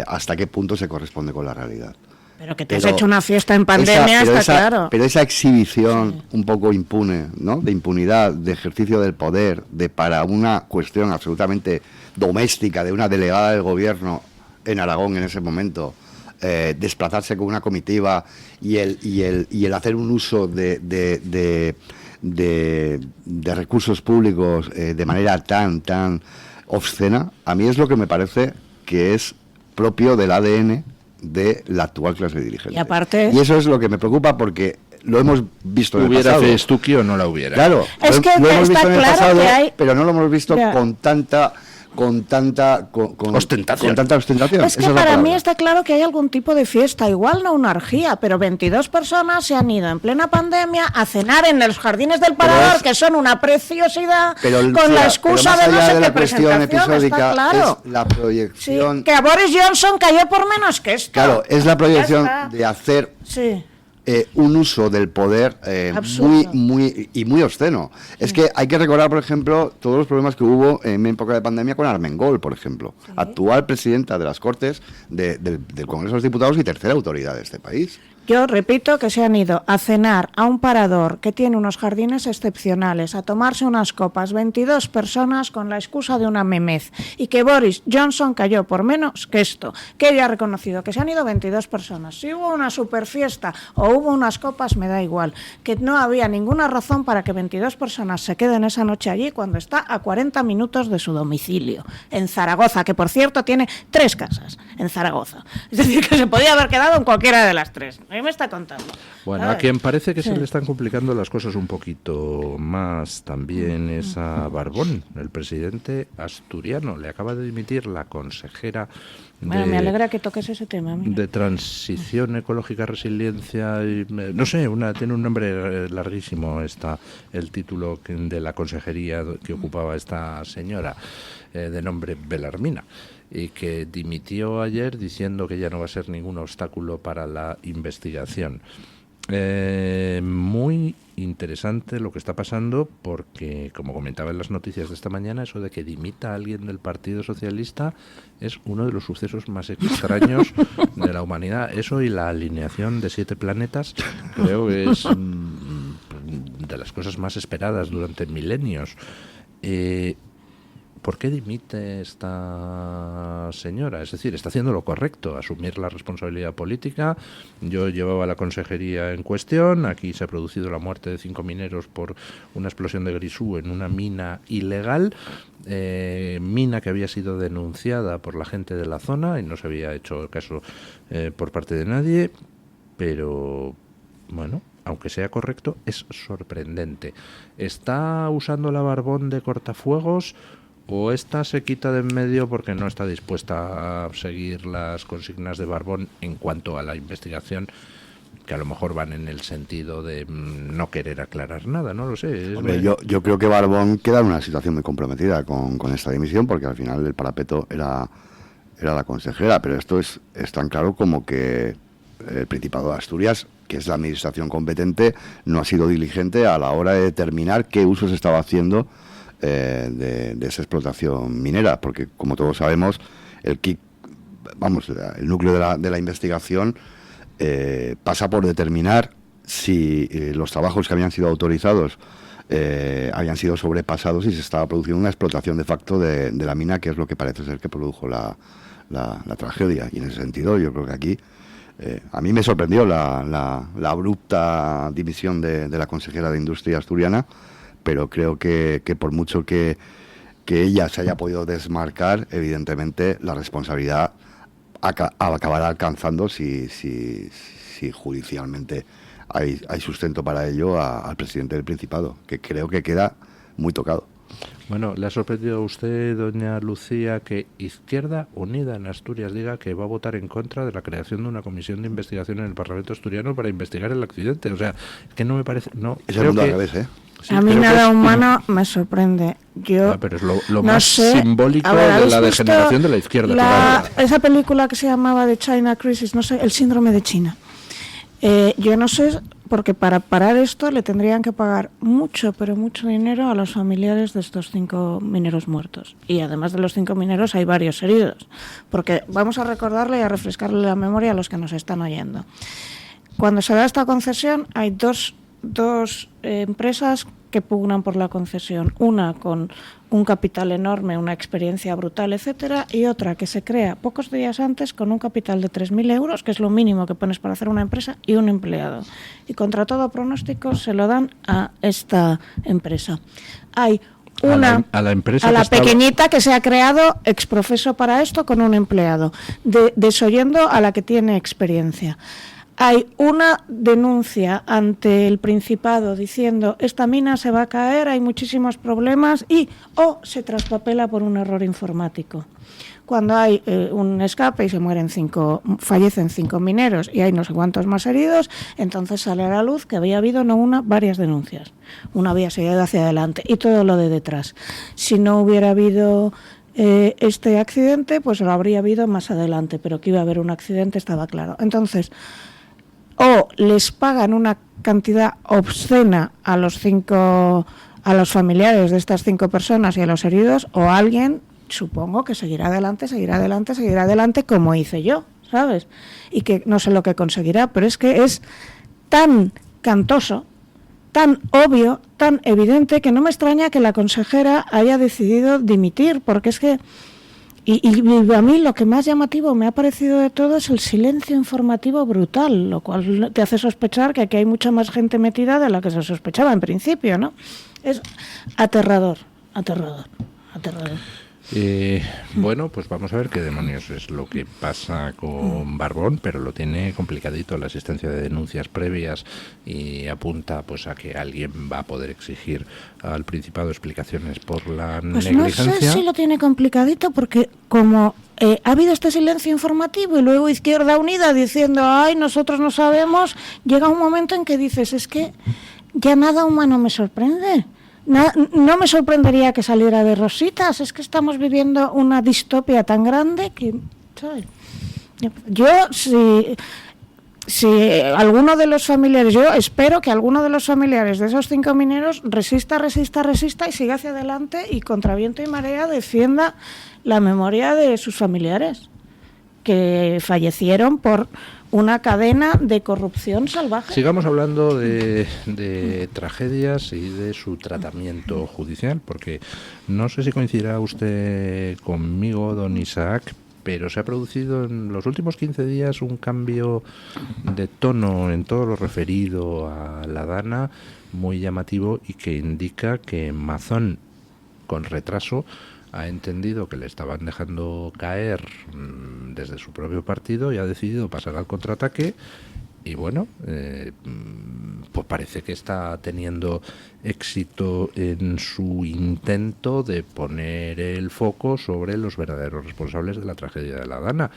hasta qué punto se corresponde con la realidad. Pero que te has hecho una fiesta en pandemia, claro. Pero esa exhibición un poco impune, ¿no? De impunidad, de ejercicio del poder, para una cuestión absolutamente doméstica de una delegada del gobierno en Aragón en ese momento, desplazarse con una comitiva y el hacer un uso de recursos públicos de manera tan obscena, a mí es lo que me parece que es propio del ADN de la actual clase dirigente. Y eso es lo que me preocupa porque lo hemos visto en el pasado. ¿Hubiera Festuqui o no la hubiera? Claro, es que lo hemos visto en el pasado, pero no lo hemos visto ya. con tanta ostentación. Es que para mí está claro que hay algún tipo de fiesta, igual no una orgía, pero 22 personas se han ido en plena pandemia a cenar en los jardines del Parador, que son una preciosidad, con la excusa de no sé qué presentación, está claro. Es la proyección... Sí, que a Boris Johnson cayó por menos que esto. Claro, es la proyección de hacer... Sí. Un uso del poder muy obsceno. Es que hay que recordar, por ejemplo, todos los problemas que hubo en época de pandemia con Armengol, por ejemplo, actual presidenta de las Cortes del Congreso de los Diputados y tercera autoridad de este país. Yo repito que se han ido a cenar a un parador que tiene unos jardines excepcionales, a tomarse unas copas, 22 personas con la excusa de una memez, y que Boris Johnson cayó por menos que esto, que ella ha reconocido que se han ido 22 personas. Si hubo una super fiesta o hubo unas copas, me da igual, que no había ninguna razón para que 22 personas se queden esa noche allí cuando está a 40 minutos de su domicilio, en Zaragoza, que por cierto tiene 3 casas en Zaragoza. Es decir, que se podía haber quedado en cualquiera de las 3. A mí me está contando. Bueno, a quien parece que se le están complicando las cosas un poquito más también es a Barbón, el presidente asturiano. Le acaba de dimitir la consejera Bueno, me alegra que toques ese tema. Mira. De transición ecológica, resiliencia, y, no sé, tiene un nombre larguísimo el título de la consejería que ocupaba esta señora, de nombre Belarmina, y que dimitió ayer diciendo que ya no va a ser ningún obstáculo para la investigación. Muy interesante lo que está pasando porque, como comentaba en las noticias de esta mañana, eso de que dimita a alguien del Partido Socialista es uno de los sucesos más extraños de la humanidad. Eso y la alineación de 7 planetas creo que es de las cosas más esperadas durante milenios. ¿Por qué dimite esta señora? Es decir, está haciendo lo correcto, asumir la responsabilidad política. Yo llevaba la consejería en cuestión. Aquí se ha producido la muerte de 5 mineros por una explosión de grisú en una mina ilegal. Mina que había sido denunciada por la gente de la zona y no se había hecho caso por parte de nadie. Pero, bueno, aunque sea correcto, es sorprendente. ¿Está usando la Barbón de cortafuegos? ¿O esta se quita de en medio porque no está dispuesta a seguir las consignas de Barbón en cuanto a la investigación, que a lo mejor van en el sentido de no querer aclarar nada? No lo sé. Hombre, yo creo que Barbón queda en una situación muy comprometida con esta dimisión, porque al final el parapeto era la consejera, pero esto es tan claro como que el Principado de Asturias, que es la administración competente, no ha sido diligente a la hora de determinar qué uso se estaba haciendo de esa explotación minera, porque como todos sabemos el núcleo de la investigación pasa por determinar si los trabajos que habían sido autorizados habían sido sobrepasados y se estaba produciendo una explotación de facto de la mina, que es lo que parece ser que produjo la tragedia. Y en ese sentido yo creo que aquí a mí me sorprendió la abrupta dimisión de la consejera de Industria asturiana, pero creo que por mucho que ella se haya podido desmarcar, evidentemente la responsabilidad acabará alcanzando si si judicialmente hay sustento para ello, al presidente del Principado, que creo que queda muy tocado. Bueno, ¿le ha sorprendido a usted, doña Lucía, que Izquierda Unida en Asturias diga que va a votar en contra de la creación de una comisión de investigación en el Parlamento asturiano para investigar el accidente? O sea, que no me parece... No, es el mundo al revés, ¿eh? Sí, a mí nada humano me sorprende. Yo pero es lo más simbólico de la degeneración de la izquierda. Esa película que se llamaba The China Crisis, no sé, el síndrome de China. Yo no sé, porque para parar esto le tendrían que pagar mucho, pero mucho dinero a los familiares de estos 5 mineros muertos. Y además de los 5 mineros hay varios heridos. Porque vamos a recordarle y a refrescarle la memoria a los que nos están oyendo. Cuando se da esta concesión hay dos empresas que pugnan por la concesión. Una con un capital enorme, una experiencia brutal, etcétera, y otra que se crea pocos días antes con un capital de 3.000 euros, que es lo mínimo que pones para hacer una empresa, y un empleado. Y contra todo pronóstico se lo dan a esta empresa. Hay una a la empresa a la pequeñita que se ha creado exprofeso para esto con un empleado, desoyendo a la que tiene experiencia. Hay una denuncia ante el Principado diciendo esta mina se va a caer, hay muchísimos problemas y se traspapela por un error informático. Cuando hay un escape y fallecen 5 mineros y hay no sé cuántos más heridos, entonces sale a la luz que había habido no una, varias denuncias. Una había seguido hacia adelante y todo lo de detrás. Si no hubiera habido este accidente, pues lo habría habido más adelante, pero que iba a haber un accidente estaba claro. Entonces, o les pagan una cantidad obscena a los familiares de estas 5 personas y a los heridos, o alguien, supongo que seguirá adelante como hice yo, ¿sabes? Y que no sé lo que conseguirá, pero es que es tan cantoso, tan obvio, tan evidente, que no me extraña que la consejera haya decidido dimitir, porque es que Y a mí lo que más llamativo me ha parecido de todo es el silencio informativo brutal, lo cual te hace sospechar que aquí hay mucha más gente metida de la que se sospechaba en principio, ¿no? Es aterrador. Bueno, pues vamos a ver qué demonios es lo que pasa con Barbón, pero lo tiene complicadito la existencia de denuncias previas y apunta pues a que alguien va a poder exigir al Principado explicaciones por la negligencia. No sé si lo tiene complicadito porque como ha habido este silencio informativo y luego Izquierda Unida diciendo ay, nosotros no sabemos, llega un momento en que dices es que ya nada humano me sorprende. No me sorprendería que saliera de rositas, es que estamos viviendo una distopia tan grande que, ¿sabes? Yo, si alguno de los familiares, yo espero que alguno de los familiares de esos 5 mineros resista y siga hacia adelante y contra viento y marea defienda la memoria de sus familiares que fallecieron por una cadena de corrupción salvaje. Sigamos hablando de tragedias y de su tratamiento judicial, porque no sé si coincidirá usted conmigo, don Isaac, pero se ha producido en los últimos 15 días un cambio de tono en todo lo referido a la Dana muy llamativo y que indica que Mazón, con retraso, ha entendido que le estaban dejando caer desde su propio partido y ha decidido pasar al contraataque y bueno, pues parece que está teniendo éxito en su intento de poner el foco sobre los verdaderos responsables de la tragedia de la Dana,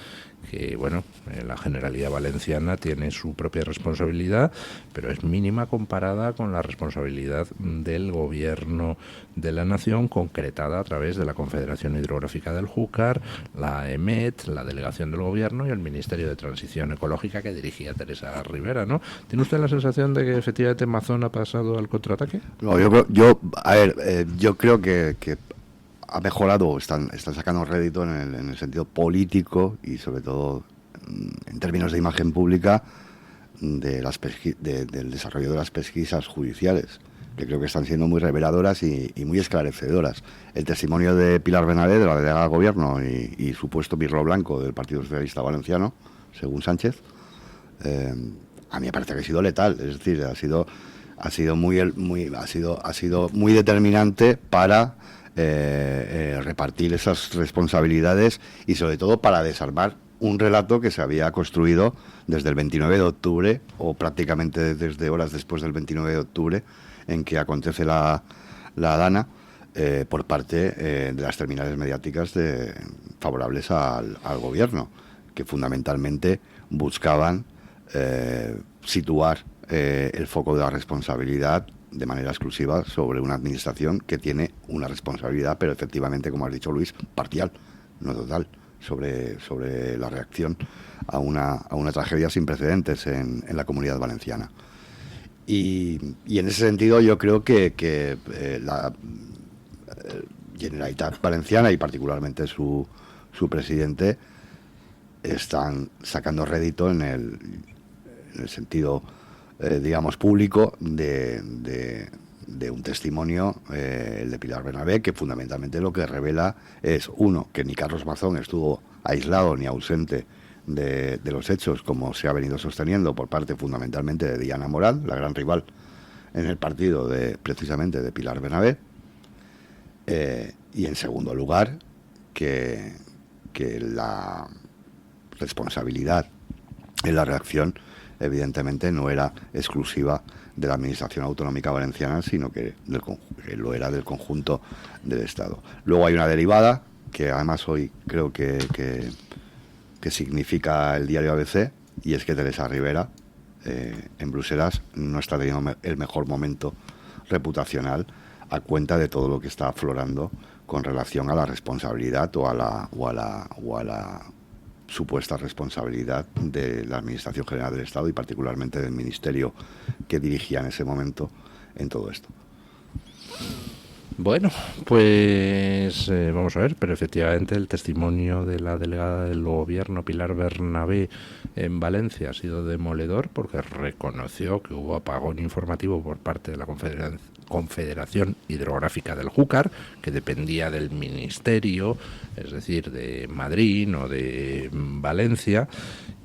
que bueno, la Generalidad Valenciana tiene su propia responsabilidad, pero es mínima comparada con la responsabilidad del gobierno de la nación, concretada a través de la Confederación Hidrográfica del Júcar, la EMET, la delegación del gobierno y el Ministerio de Transición Ecológica que dirigía Teresa Rivera, ¿no? ¿Tiene usted la sensación de que efectivamente Mazón ha pasado al contraataque? No, yo creo que ha mejorado, están sacando rédito en el sentido político y sobre todo en términos de imagen pública del desarrollo de las pesquisas judiciales, que creo que están siendo muy reveladoras y muy esclarecedoras. El testimonio de Pilar Benavent, de la delegada del Gobierno, y supuesto mirlo blanco del Partido Socialista Valenciano, según Sánchez, a mí me parece que ha sido letal, es decir, ha sido muy determinante para repartir esas responsabilidades y sobre todo para desarmar un relato que se había construido desde el 29 de octubre, o prácticamente desde horas después del 29 de octubre, en que acontece la Dana, por parte de las terminales mediáticas favorables al gobierno, que fundamentalmente buscaban situar el foco de la responsabilidad de manera exclusiva sobre una administración que tiene una responsabilidad, pero efectivamente, como has dicho, Luis, parcial, no total, sobre la reacción a una tragedia sin precedentes en la Comunidad Valenciana. Y en ese sentido yo creo que la Generalitat Valenciana, y particularmente su presidente, están sacando rédito en el sentido, digamos, público de un testimonio, el de Pilar Bernabé, que fundamentalmente lo que revela es, uno, que ni Carlos Mazón estuvo aislado ni ausente de los hechos, como se ha venido sosteniendo por parte fundamentalmente de Diana Morán, la gran rival en el partido precisamente de Pilar Bernabé, y en segundo lugar que la responsabilidad en la reacción evidentemente no era exclusiva de la Administración Autonómica Valenciana, sino que lo era del conjunto del Estado. Luego hay una derivada que además hoy creo que significa el diario ABC, y es que Teresa Rivera en Bruselas no está teniendo el mejor momento reputacional a cuenta de todo lo que está aflorando con relación a la responsabilidad o a la supuesta responsabilidad de la Administración General del Estado y particularmente del ministerio que dirigía en ese momento en todo esto. Bueno, pues vamos a ver, pero efectivamente el testimonio de la delegada del gobierno, Pilar Bernabé, en Valencia ha sido demoledor, porque reconoció que hubo apagón informativo por parte de la Confederación Hidrográfica del Júcar, que dependía del ministerio, es decir, de Madrid, no de Valencia,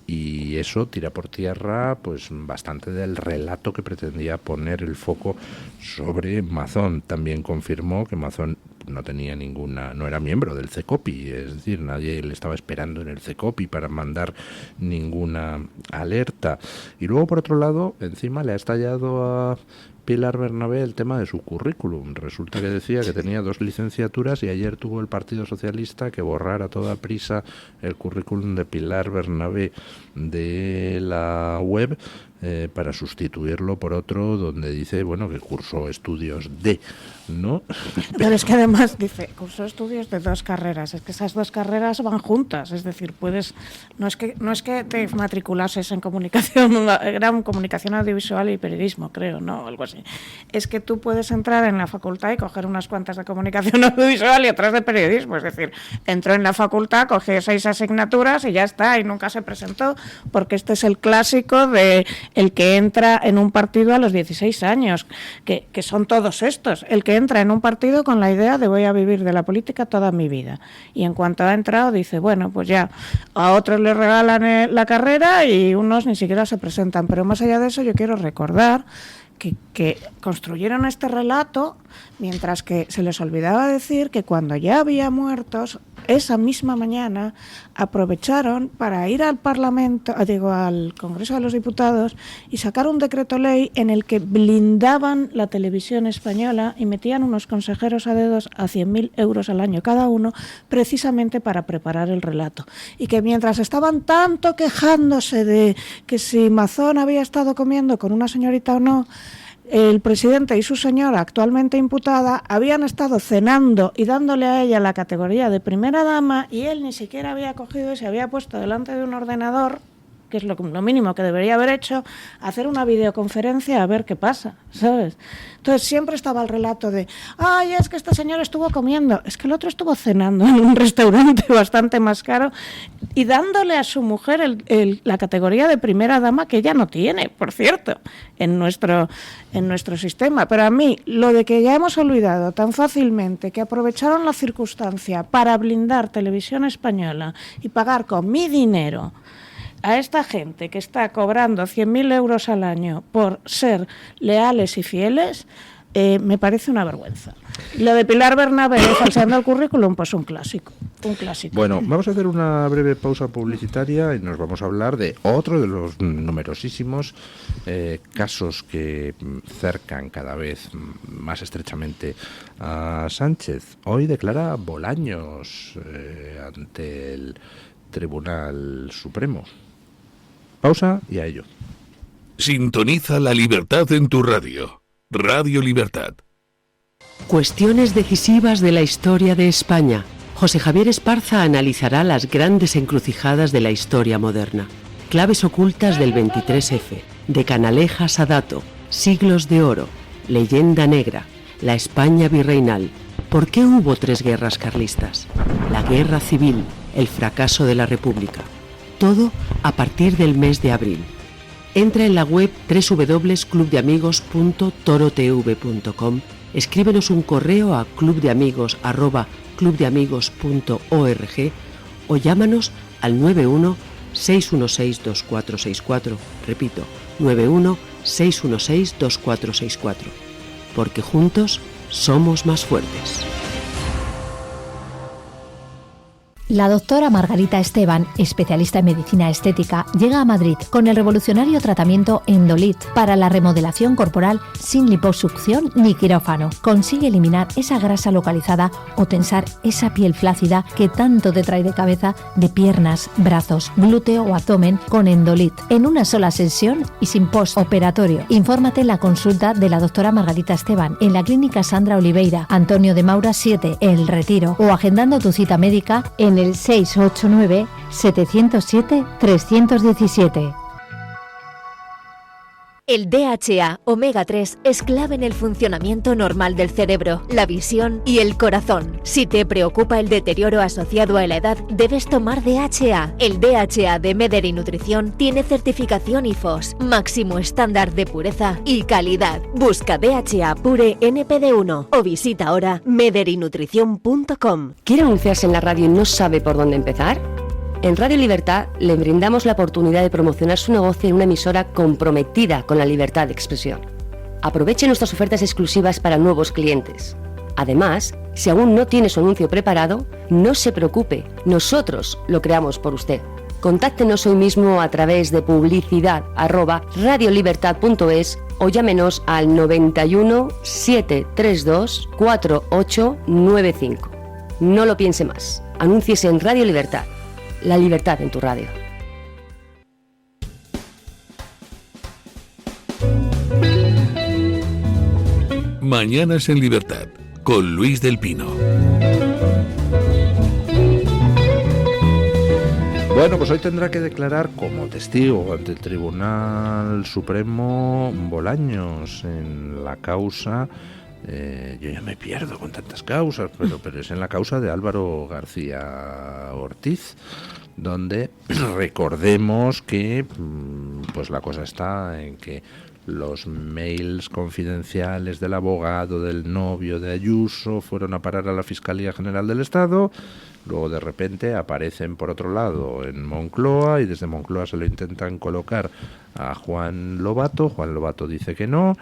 y eso tira por tierra pues bastante del relato que pretendía poner el foco sobre Mazón. También confirmó que Mazón no era miembro del CECOPI, es decir, nadie le estaba esperando en el CECOPI para mandar ninguna alerta. Y luego, por otro lado, encima le ha estallado a Pilar Bernabé el tema de su currículum. Resulta que decía que tenía 2 licenciaturas y ayer tuvo el Partido Socialista que borrar a toda prisa el currículum de Pilar Bernabé de la web para sustituirlo por otro donde dice, bueno, que cursó estudios ¿no? Pero es que además dice, cursó estudios de 2 carreras, es que esas 2 carreras van juntas, es decir, no es que te matriculases en comunicación, era comunicación audiovisual y periodismo, creo, ¿no? Algo así. Es que tú puedes entrar en la facultad y coger unas cuantas de comunicación audiovisual y otras de periodismo, es decir, entró en la facultad, cogió 6 asignaturas y ya está, y nunca se presentó, porque este es el clásico de el que entra en un partido a los 16 años, que son todos estos, el que entra en un partido con la idea de voy a vivir de la política toda mi vida, y en cuanto ha entrado dice, bueno, pues ya, a otros les regalan la carrera y unos ni siquiera se presentan. Pero más allá de eso, yo quiero recordar que construyeron este relato mientras que se les olvidaba decir que cuando ya había muertos, esa misma mañana aprovecharon para ir al Parlamento, al Congreso de los Diputados, y sacar un decreto ley en el que blindaban la televisión española y metían unos consejeros a dedos a 100.000 euros al año cada uno, precisamente para preparar el relato. Y que mientras estaban tanto quejándose de que si Mazón había estado comiendo con una señorita o no, el presidente y su señora, actualmente imputada, habían estado cenando y dándole a ella la categoría de primera dama, y él ni siquiera había cogido y se había puesto delante de un ordenador, que es lo mínimo que debería haber hecho, hacer una videoconferencia a ver qué pasa, ¿sabes? Entonces siempre estaba el relato de, ay, es que este señor estuvo comiendo, es que el otro estuvo cenando en un restaurante bastante más caro y dándole a su mujer la categoría de primera dama, que ella no tiene, por cierto, en nuestro sistema. Pero a mí, lo de que ya hemos olvidado tan fácilmente que aprovecharon la circunstancia para blindar Televisión Española y pagar con mi dinero a esta gente que está cobrando 100.000 euros al año por ser leales y fieles, me parece una vergüenza. Lo de Pilar Bernabé falseando el currículum, pues un clásico. Bueno, vamos a hacer una breve pausa publicitaria y nos vamos a hablar de otro de los numerosísimos casos que cercan cada vez más estrechamente a Sánchez. Hoy declara Bolaños ante el Tribunal Supremo. Pausa y a ello. Sintoniza la libertad en tu radio. Radio Libertad. Cuestiones decisivas de la historia de España. José Javier Esparza analizará las grandes encrucijadas de la historia moderna. Claves ocultas del 23F, de Canalejas a Dato, Siglos de Oro, Leyenda Negra, la España virreinal. ¿Por qué hubo 3 guerras carlistas? La guerra civil, el fracaso de la República. Todo a partir del mes de abril. Entra en la web www.clubdeamigos.torotv.com, escríbenos un correo a clubdeamigos@clubdeamigos.org o llámanos al 91 616 2464. Repito, 91 616 2464. Porque juntos somos más fuertes. La doctora Margarita Esteban, especialista en medicina estética, llega a Madrid con el revolucionario tratamiento Endolit para la remodelación corporal sin liposucción ni quirófano. Consigue eliminar esa grasa localizada o tensar esa piel flácida que tanto te trae de cabeza, de piernas, brazos, glúteo o abdomen con Endolit. En una sola sesión y sin postoperatorio. Infórmate en la consulta de la doctora Margarita Esteban en la Clínica Sandra Oliveira, Antonio de Maura 7, El Retiro, o agendando tu cita médica en el 689-707-317. El DHA omega 3 es clave en el funcionamiento normal del cerebro, la visión y el corazón. Si te preocupa el deterioro asociado a la edad, debes tomar DHA. El DHA de Mederi Nutrición tiene certificación IFOS, máximo estándar de pureza y calidad. Busca DHA Pure NPD1 o visita ahora mederinutrición.com. ¿Quiere anunciarse en la radio y no sabe por dónde empezar? En Radio Libertad le brindamos la oportunidad de promocionar su negocio en una emisora comprometida con la libertad de expresión. Aproveche nuestras ofertas exclusivas para nuevos clientes. Además, si aún no tiene su anuncio preparado, no se preocupe, nosotros lo creamos por usted. Contáctenos hoy mismo a través de publicidad@radiolibertad.es o llámenos al 91 732 4895. No lo piense más. Anúnciese en Radio Libertad. La libertad en tu radio. Mañanas en Libertad, con Luis del Pino. Bueno, pues hoy tendrá que declarar como testigo ante el Tribunal Supremo Bolaños en la causa... yo ya me pierdo con tantas causas, pero es en la causa de Álvaro García Ortiz, donde recordemos que pues la cosa está en que los mails confidenciales del abogado, del novio de Ayuso, fueron a parar a la Fiscalía General del Estado. Luego de repente aparecen por otro lado en Moncloa y desde Moncloa se lo intentan colocar a Juan Lobato. Juan Lobato dice que no.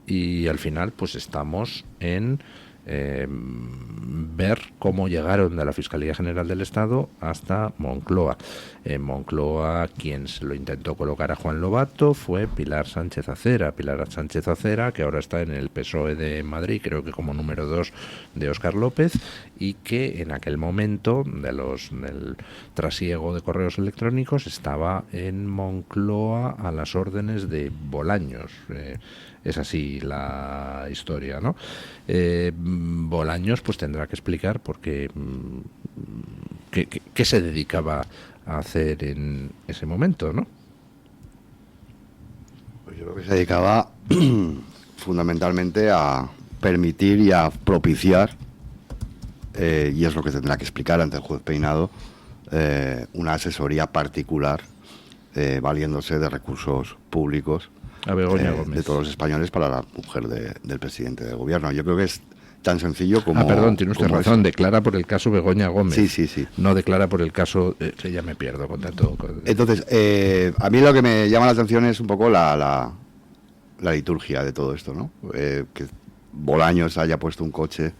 Y al final pues estamos en ver cómo llegaron de la Fiscalía General del Estado hasta Moncloa. En Moncloa quien se lo intentó colocar a Juan Lobato fue Pilar Sánchez Acera. Pilar Sánchez Acera, que ahora está en el PSOE de Madrid, creo que como número 2 de Óscar López, y que en aquel momento del trasiego de correos electrónicos estaba en Moncloa a las órdenes de Bolaños. Es así la historia, ¿no? Bolaños pues tendrá que explicar porque qué se dedicaba a hacer en ese momento, ¿no? Pues yo creo que se dedicaba fundamentalmente a permitir y a propiciar, y es lo que tendrá que explicar ante el juez Peinado, una asesoría particular valiéndose de recursos públicos a Begoña Gómez, de todos los españoles para la mujer del presidente del gobierno. Yo creo que es tan sencillo como... perdón, tiene usted razón, declara por el caso Begoña Gómez. Sí. No declara por el caso... ya me pierdo con tanto... Entonces, a mí lo que me llama la atención es un poco la liturgia de todo esto, ¿no? Que Bolaños haya puesto un coche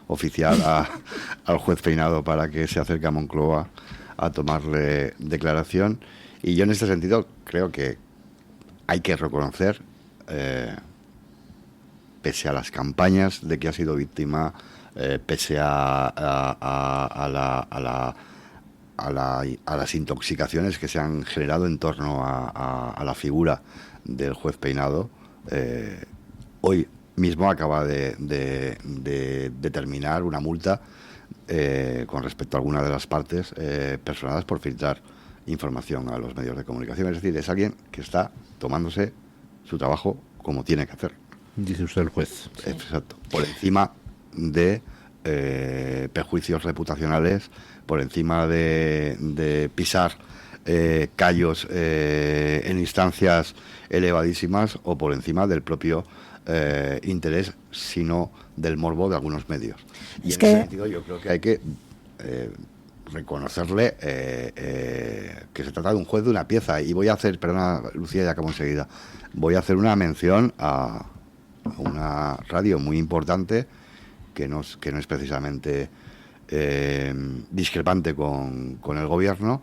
oficial al juez Peinado para que se acerque a Moncloa a tomarle declaración. Y yo en este sentido creo que hay que reconocer, pese a las campañas de que ha sido víctima, pese a las intoxicaciones que se han generado en torno a la figura del juez Peinado, hoy mismo acaba de determinar una multa con respecto a alguna de las partes personadas por filtrar información a los medios de comunicación. Es decir, es alguien que está tomándose su trabajo como tiene que hacer. Dice usted el juez. Exacto. Por encima de perjuicios reputacionales, por encima de pisar callos en instancias elevadísimas o por encima del propio interés, sino del morbo de algunos medios. Y en ese sentido yo creo que hay que reconocerle que se trata de un juez de una pieza. Y voy a hacer, perdona Lucía, ya acabo enseguida, voy a hacer una mención a una radio muy importante que no es precisamente discrepante con el gobierno,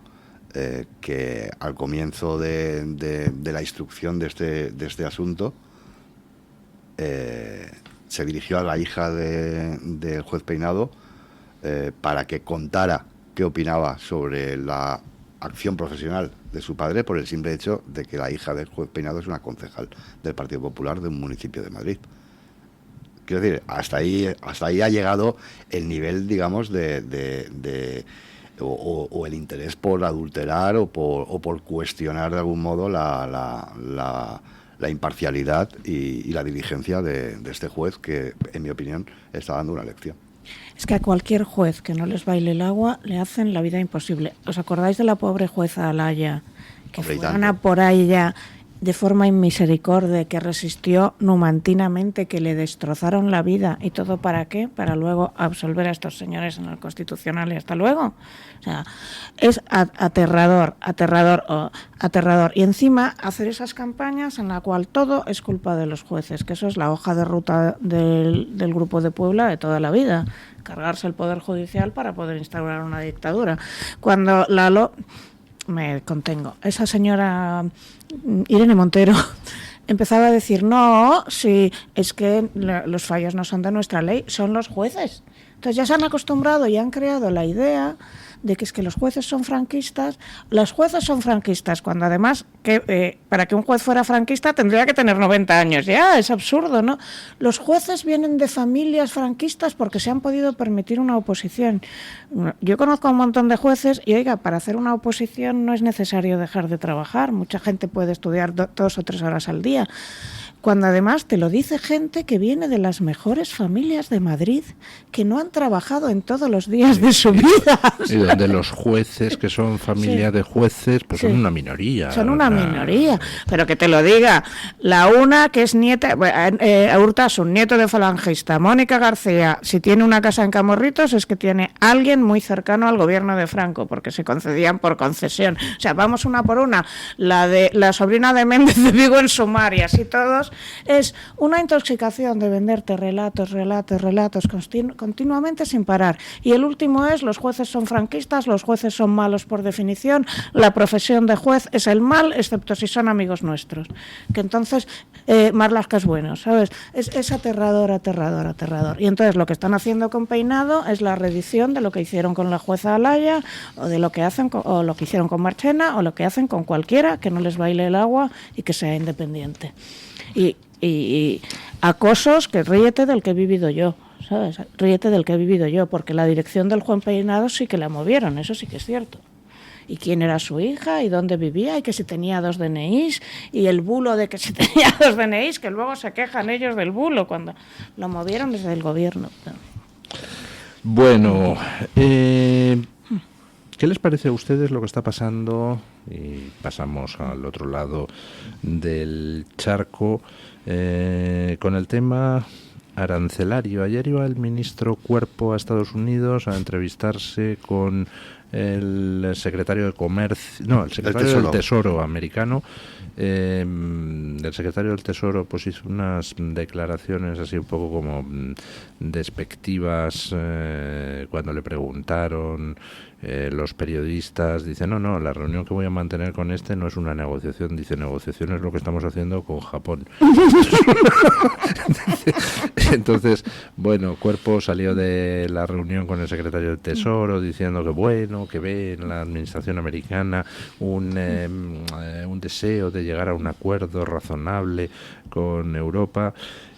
que al comienzo de la instrucción de este asunto se dirigió a la hija del juez Peinado para que contara qué opinaba sobre la acción profesional de su padre, por el simple hecho de que la hija del juez Peinado es una concejal del Partido Popular de un municipio de Madrid. Quiero decir, hasta ahí ha llegado el nivel, digamos, o el interés por adulterar o por cuestionar de algún modo la imparcialidad y la diligencia de este juez, que en mi opinión está dando una lección. Es que a cualquier juez que no les baile el agua le hacen la vida imposible. ¿Os acordáis de la pobre jueza Alaya, que fueron a por ella de forma inmisericordia, que resistió numantinamente, que le destrozaron la vida? ¿Y todo para qué? Para luego absolver a estos señores en el Constitucional y hasta luego. O sea, es aterrador. Y encima hacer esas campañas en la cual todo es culpa de los jueces, que eso es la hoja de ruta del Grupo de Puebla de toda la vida. Cargarse el Poder Judicial para poder instaurar una dictadura. Cuando me contengo. Esa señora Irene Montero empezaba a decir, no, si es que los fallos no son de nuestra ley, son los jueces. Entonces ya se han acostumbrado y han creado la idea de que es que los jueces son franquistas. Los jueces son franquistas, cuando además para que un juez fuera franquista tendría que tener 90 años. Ya, es absurdo, ¿no? Los jueces vienen de familias franquistas porque se han podido permitir una oposición. Yo conozco a un montón de jueces y, oiga, para hacer una oposición no es necesario dejar de trabajar. Mucha gente puede estudiar 2 o 3 horas al día. Cuando además te lo dice gente que viene de las mejores familias de Madrid, que no han trabajado en todos los días de su vida. Y donde los jueces, que son familia de jueces, pues son una minoría. Son una minoría. Pero que te lo diga, la una que es nieta, Urtasun, nieto de falangista, Mónica García, si tiene una casa en Camorritos es que tiene alguien muy cercano al gobierno de Franco, porque se concedían por concesión. O sea, vamos una por una. La sobrina de Méndez de Vigo en Sumar y así todos. Es una intoxicación de venderte relatos continuamente sin parar. Y el último es, los jueces son franquistas, los jueces son malos por definición, la profesión de juez es el mal, excepto si son amigos nuestros. Que entonces, Marlaska es bueno, ¿sabes? Es aterrador. Y entonces lo que están haciendo con Peinado es la reedición de lo que hicieron con la jueza Alaya, o de lo que hacen o lo que hicieron con Marchena, o lo que hacen con cualquiera que no les baile el agua y que sea independiente. Y acosos, que ríete del que he vivido yo, ¿sabes? Ríete del que he vivido yo, porque la dirección del Juan Peinado sí que la movieron, eso sí que es cierto. Y quién era su hija, y dónde vivía, y que si tenía 2 DNIs, y el bulo de que si tenía 2 DNIs, que luego se quejan ellos del bulo cuando lo movieron desde el gobierno. Bueno, ¿qué les parece a ustedes lo que está pasando? Y pasamos al otro lado del charco con el tema arancelario. Ayer iba el ministro Cuerpo a Estados Unidos a entrevistarse con el secretario de Comercio, no, el secretario del Tesoro americano, el secretario del Tesoro pues hizo unas declaraciones así un poco como despectivas cuando le preguntaron los periodistas. Dice, no, la reunión que voy a mantener con este no es una negociación. Dice, negociación es lo que estamos haciendo con Japón. Entonces, bueno, Cuerpo salió de la reunión con el secretario del Tesoro diciendo que bueno, que ve en la administración americana un deseo de llegar a un acuerdo razonable con Europa.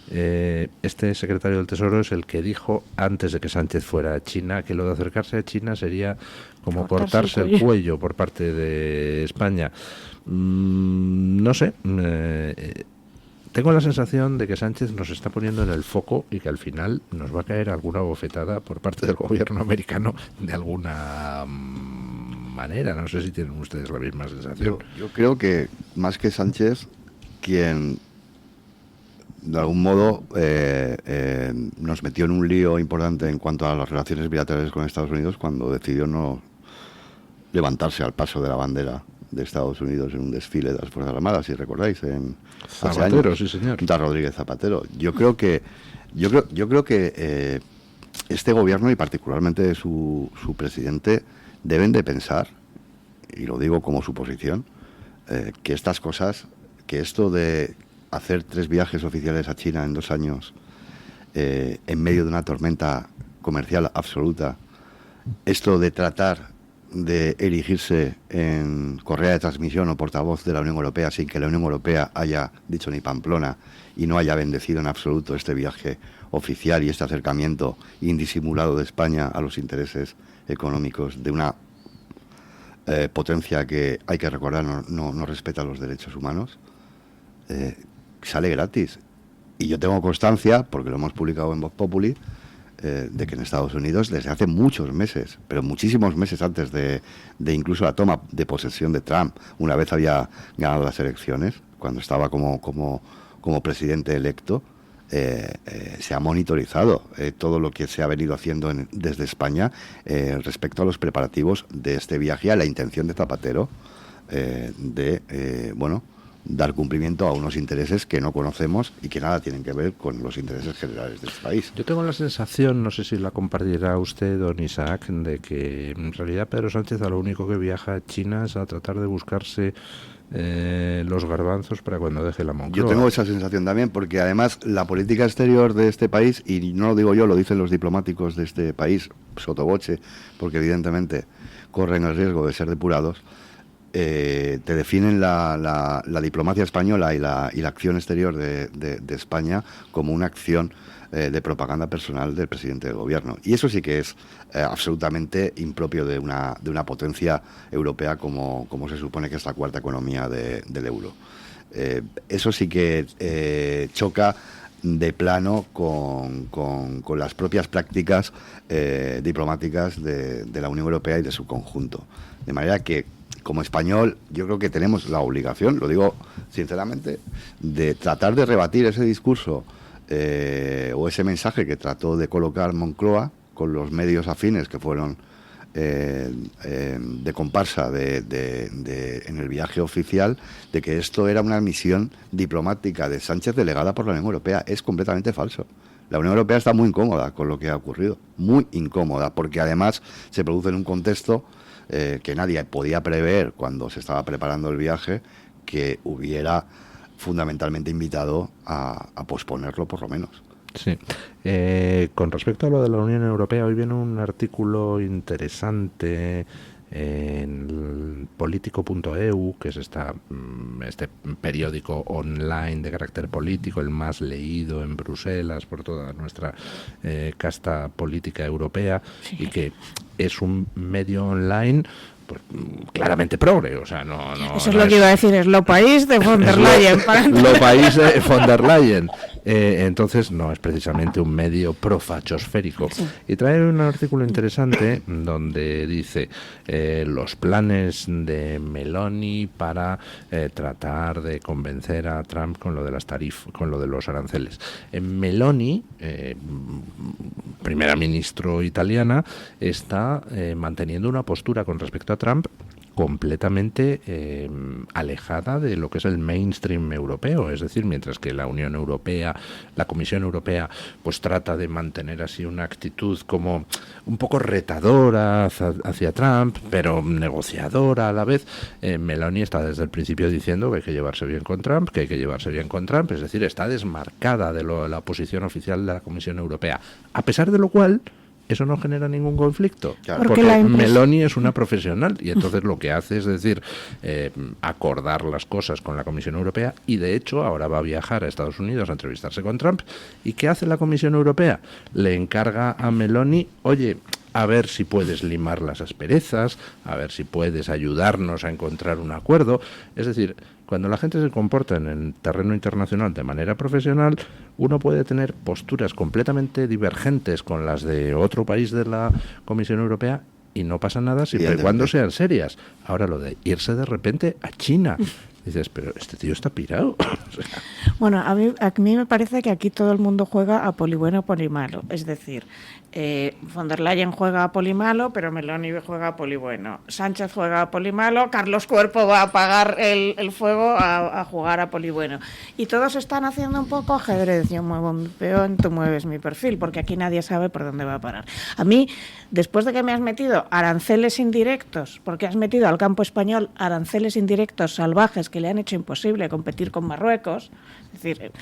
Este secretario del Tesoro es el que dijo antes de que Sánchez fuera a China que lo de acercarse a China sería como cortarse el cuello por parte de España. No sé, tengo la sensación de que Sánchez nos está poniendo en el foco y que al final nos va a caer alguna bofetada por parte del gobierno americano de alguna manera. No sé si tienen ustedes la misma sensación. Yo creo que más que Sánchez, quien de algún modo nos metió en un lío importante en cuanto a las relaciones bilaterales con Estados Unidos cuando decidió no levantarse al paso de la bandera de Estados Unidos en un desfile de las Fuerzas Armadas, si recordáis, en Zapatero, sí señor. Rodríguez Zapatero. Yo creo que este gobierno y particularmente su presidente deben de pensar, y lo digo como suposición, que estas cosas, que esto de hacer 3 viajes oficiales a China en 2 años en medio de una tormenta comercial absoluta, esto de tratar de erigirse en correa de transmisión o portavoz de la Unión Europea sin que la Unión Europea haya dicho ni Pamplona y no haya bendecido en absoluto este viaje oficial y este acercamiento indisimulado de España a los intereses económicos de una potencia que, hay que recordar, no respeta los derechos humanos, sale gratis. Y yo tengo constancia, porque lo hemos publicado en Vox Populi, de que en Estados Unidos desde hace muchos meses, pero muchísimos meses antes de incluso la toma de posesión de Trump, una vez había ganado las elecciones, cuando estaba como presidente electo, se ha monitorizado todo lo que se ha venido haciendo desde España respecto a los preparativos de este viaje, a la intención de Zapatero dar cumplimiento a unos intereses que no conocemos y que nada tienen que ver con los intereses generales de este país. Yo tengo la sensación, no sé si la compartirá usted, don Isaac, de que en realidad Pedro Sánchez a lo único que viaja a China es a tratar de buscarse los garbanzos para cuando deje la Moncloa. Yo tengo esa sensación también, porque además la política exterior de este país, y no lo digo yo, lo dicen los diplomáticos de este país, sotoboche, porque evidentemente corren el riesgo de ser depurados, te definen la diplomacia española y la acción exterior de España como una acción de propaganda personal del presidente del gobierno. Y eso sí que es absolutamente impropio de una potencia europea como se supone que es la cuarta economía del euro. Eso sí que choca de plano con las propias prácticas diplomáticas de la Unión Europea y de su conjunto. De manera que, como español, yo creo que tenemos la obligación, lo digo sinceramente, de tratar de rebatir ese discurso o ese mensaje que trató de colocar Moncloa con los medios afines que fueron de comparsa en el viaje oficial, de que esto era una misión diplomática de Sánchez delegada por la Unión Europea. Es completamente falso. La Unión Europea está muy incómoda con lo que ha ocurrido, muy incómoda, porque además se produce en un contexto que nadie podía prever cuando se estaba preparando el viaje, que hubiera fundamentalmente invitado a posponerlo por lo menos. Sí. Con respecto a lo de la Unión Europea, hoy viene un artículo interesante en politico.eu, que es este periódico online de carácter político, el más leído en Bruselas por toda nuestra casta política europea, sí. Y que es un medio online pues claramente progre, o sea, no eso es lo que iba a decir, es lo país de von der Leyen. Lo país de von der Leyen. Entonces no es precisamente un medio profachosférico. Sí. Y trae un artículo interesante donde dice los planes de Meloni para tratar de convencer a Trump con lo de las con lo de los aranceles. Meloni, primera ministra italiana, está manteniendo una postura con respecto a Trump completamente alejada de lo que es el mainstream europeo. Es decir, mientras que la Unión Europea, la Comisión Europea, pues trata de mantener así una actitud como un poco retadora hacia Trump, pero negociadora a la vez, Meloni está desde el principio diciendo que hay que llevarse bien con Trump, es decir, está desmarcada de la posición oficial de la Comisión Europea, a pesar de lo cual eso no genera ningún conflicto, Claro. porque Porque Meloni es una profesional y entonces lo que hace es decir, acordar las cosas con la Comisión Europea, y de hecho ahora va a viajar a Estados Unidos a entrevistarse con Trump. ¿Y qué hace la Comisión Europea? Le encarga a Meloni, oye, a ver si puedes limar las asperezas, a ver si puedes ayudarnos a encontrar un acuerdo. Es decir, cuando la gente se comporta en el terreno internacional de manera profesional, uno puede tener posturas completamente divergentes con las de otro país de la Comisión Europea y no pasa nada siempre y cuando sean serias. Ahora lo de irse de repente a China, dices, pero este tío está pirado. O sea, Bueno, a mí me parece que aquí todo el mundo juega a polibueno, polimalo. Es decir, von der Leyen juega a polimalo, pero Meloni juega a polibueno. Sánchez juega a polimalo, Carlos Cuerpo va a apagar el fuego a jugar a polibueno. Y todos están haciendo un poco ajedrez. Yo muevo mi peón, tú mueves mi perfil, porque aquí nadie sabe por dónde va a parar. A mí, después de que me has metido aranceles indirectos, porque has metido al campo español aranceles indirectos salvajes que le han hecho imposible competir con Marruecos, es decir,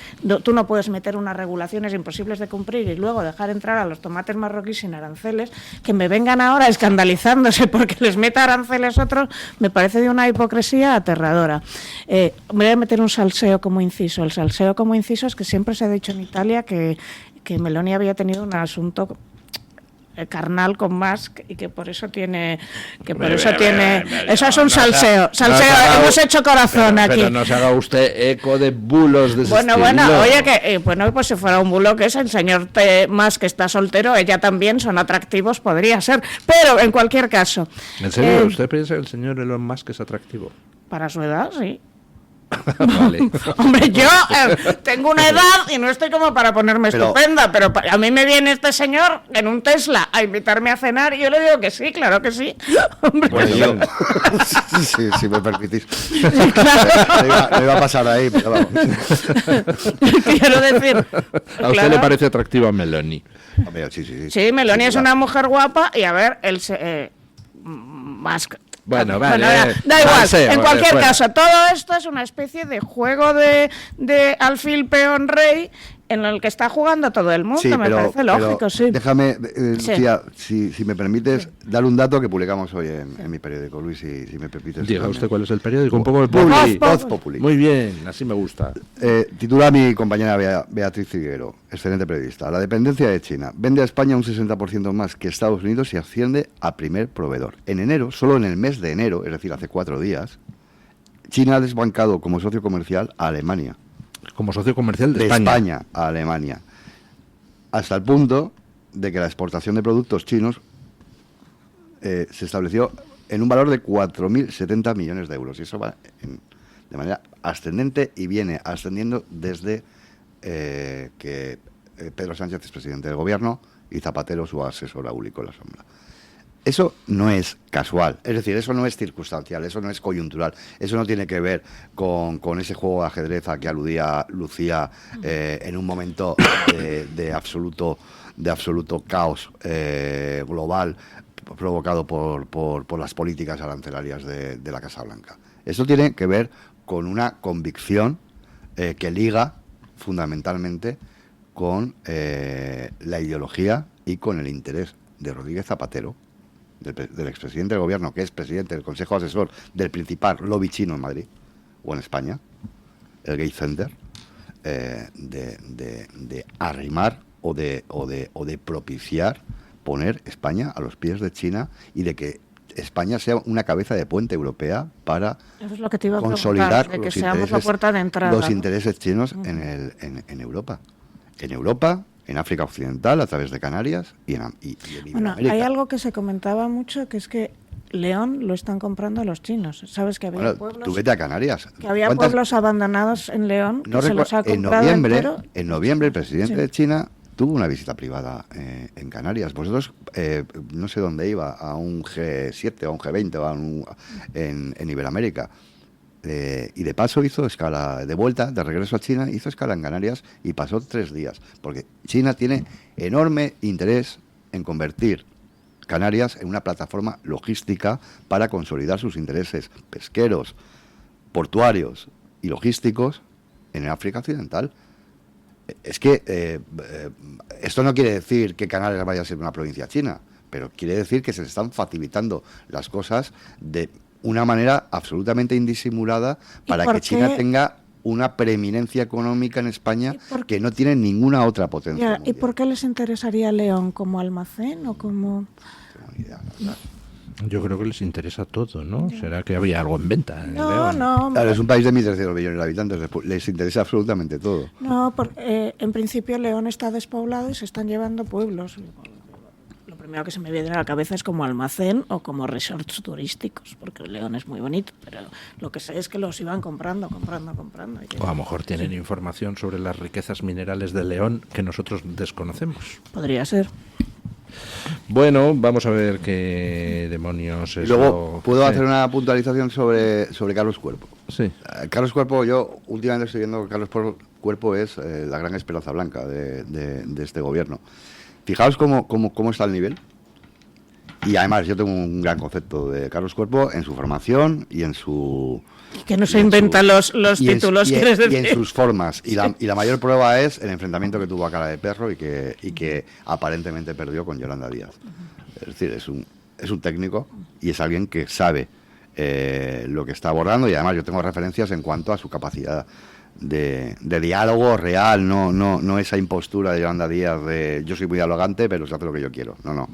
tú no puedes meter unas regulaciones imposibles de cumplir y luego dejar entrar a los tomates marroquíes sin aranceles, que me vengan ahora escandalizándose porque les meta aranceles otros, me parece de una hipocresía aterradora. Voy a meter un salseo como inciso. El salseo como inciso es que siempre se ha dicho en Italia que Meloni había tenido un asunto carnal con Musk y que por eso tiene eso es un salseo hemos hecho corazón aquí, pero no se haga usted eco de bulos de ese bueno, estilo. Oye, que pues si fuera un bulo que es el señor Musk que está soltero, ella también, son atractivos, podría ser, pero en cualquier caso, ¿en serio usted piensa que el señor Elon Musk es atractivo? Para su edad, sí. Vale. Hombre, yo tengo una edad y no estoy como para ponerme estupenda, pero a mí me viene este señor en un Tesla a invitarme a cenar y yo le digo que sí, claro que sí. Hombre. Bueno, yo, si me permitís. Sí, claro. No iba a pasar ahí, pero vamos. Quiero decir, ¿a usted le parece atractiva Meloni? Sí. Sí, Meloni es una mujer guapa y a ver, Musk. Bueno, vale. Da igual, en cualquier caso, todo esto es una especie de juego de alfil peón rey en el que está jugando todo el mundo, me parece lógico, sí. Déjame, Lucía, si me permites, dar un dato que publicamos hoy en mi periódico, Luis, si me permites. Diga usted cuál es el periódico, un poco de Voz Populi. Muy bien, así me gusta. Titula mi compañera Beatriz Figuero, excelente periodista. La dependencia de China vende a España un 60% más que Estados Unidos y asciende a primer proveedor. En enero, solo en el mes de enero, es decir, hace 4 días, China ha desbancado como socio comercial a Alemania. Como socio comercial de España a Alemania, hasta el punto de que la exportación de productos chinos se estableció en un valor de 4.070 millones de euros, y eso va de manera ascendente y viene ascendiendo desde que Pedro Sánchez es presidente del gobierno y Zapatero su asesor áulico en la sombra. Eso no es casual, es decir, eso no es circunstancial, eso no es coyuntural, eso no tiene que ver con ese juego de ajedrez a que aludía Lucía en un momento de absoluto caos global provocado por las políticas arancelarias de la Casa Blanca. Eso tiene que ver con una convicción que liga fundamentalmente con la ideología y con el interés de Rodríguez Zapatero, del expresidente del gobierno, que es presidente del Consejo Asesor del principal lobby chino en Madrid o en España, el Gate Center, de arrimar o de propiciar poner España a los pies de China y de que España sea una cabeza de puente europea para consolidar de que seamos la puerta de entrada, los intereses chinos en Europa. En Europa, en África Occidental, a través de Canarias y en Iberoamérica. Bueno, hay algo que se comentaba mucho, que es que León lo están comprando a los chinos. ¿Sabes que había pueblos? Tú vete a Canarias. Que había pueblos abandonados en León que se los ha comprado entero. En noviembre, el presidente de China tuvo una visita privada en Canarias. Vosotros, no sé dónde iba, a un G7 o a un G20 o en Iberoamérica. Y de paso hizo escala, de vuelta, de regreso a China, hizo escala en Canarias y pasó 3 días. Porque China tiene enorme interés en convertir Canarias en una plataforma logística para consolidar sus intereses pesqueros, portuarios y logísticos en el África Occidental. Es que esto no quiere decir que Canarias vaya a ser una provincia china, pero quiere decir que se le están facilitando las cosas de una manera absolutamente indisimulada para que China tenga una preeminencia económica en España que no tiene ninguna otra potencia. ¿Y por qué les interesaría León? ¿Como almacén o como...? Yo creo que les interesa todo, ¿no? ¿Será que había algo en venta en León? No. Claro, es un país de 1.300 millones de habitantes, les interesa absolutamente todo. No, en principio León está despoblado y se están llevando pueblos. Lo primero que se me viene a la cabeza es como almacén o como resorts turísticos, porque León es muy bonito, pero lo que sé es que los iban comprando. O a lo mejor tienen información sobre las riquezas minerales de León que nosotros desconocemos. Podría ser. Bueno, vamos a ver qué demonios es. Luego, ¿puedo hacer una puntualización sobre Carlos Cuerpo? Sí. Carlos Cuerpo, yo últimamente estoy viendo que Carlos Cuerpo es la gran esperanza blanca de este gobierno. Fijaos cómo está el nivel. Y además yo tengo un gran concepto de Carlos Cuerpo en su formación y en su... Que no se inventa los títulos, quieres decir. Y en sus formas. Y la mayor prueba es el enfrentamiento que tuvo a cara de perro y que aparentemente perdió con Yolanda Díaz. Es decir, es un técnico y es alguien que sabe lo que está abordando, y además yo tengo referencias en cuanto a su capacidad de diálogo real, no esa impostura de Yolanda Díaz de yo soy muy dialogante pero se hace lo que yo quiero. No.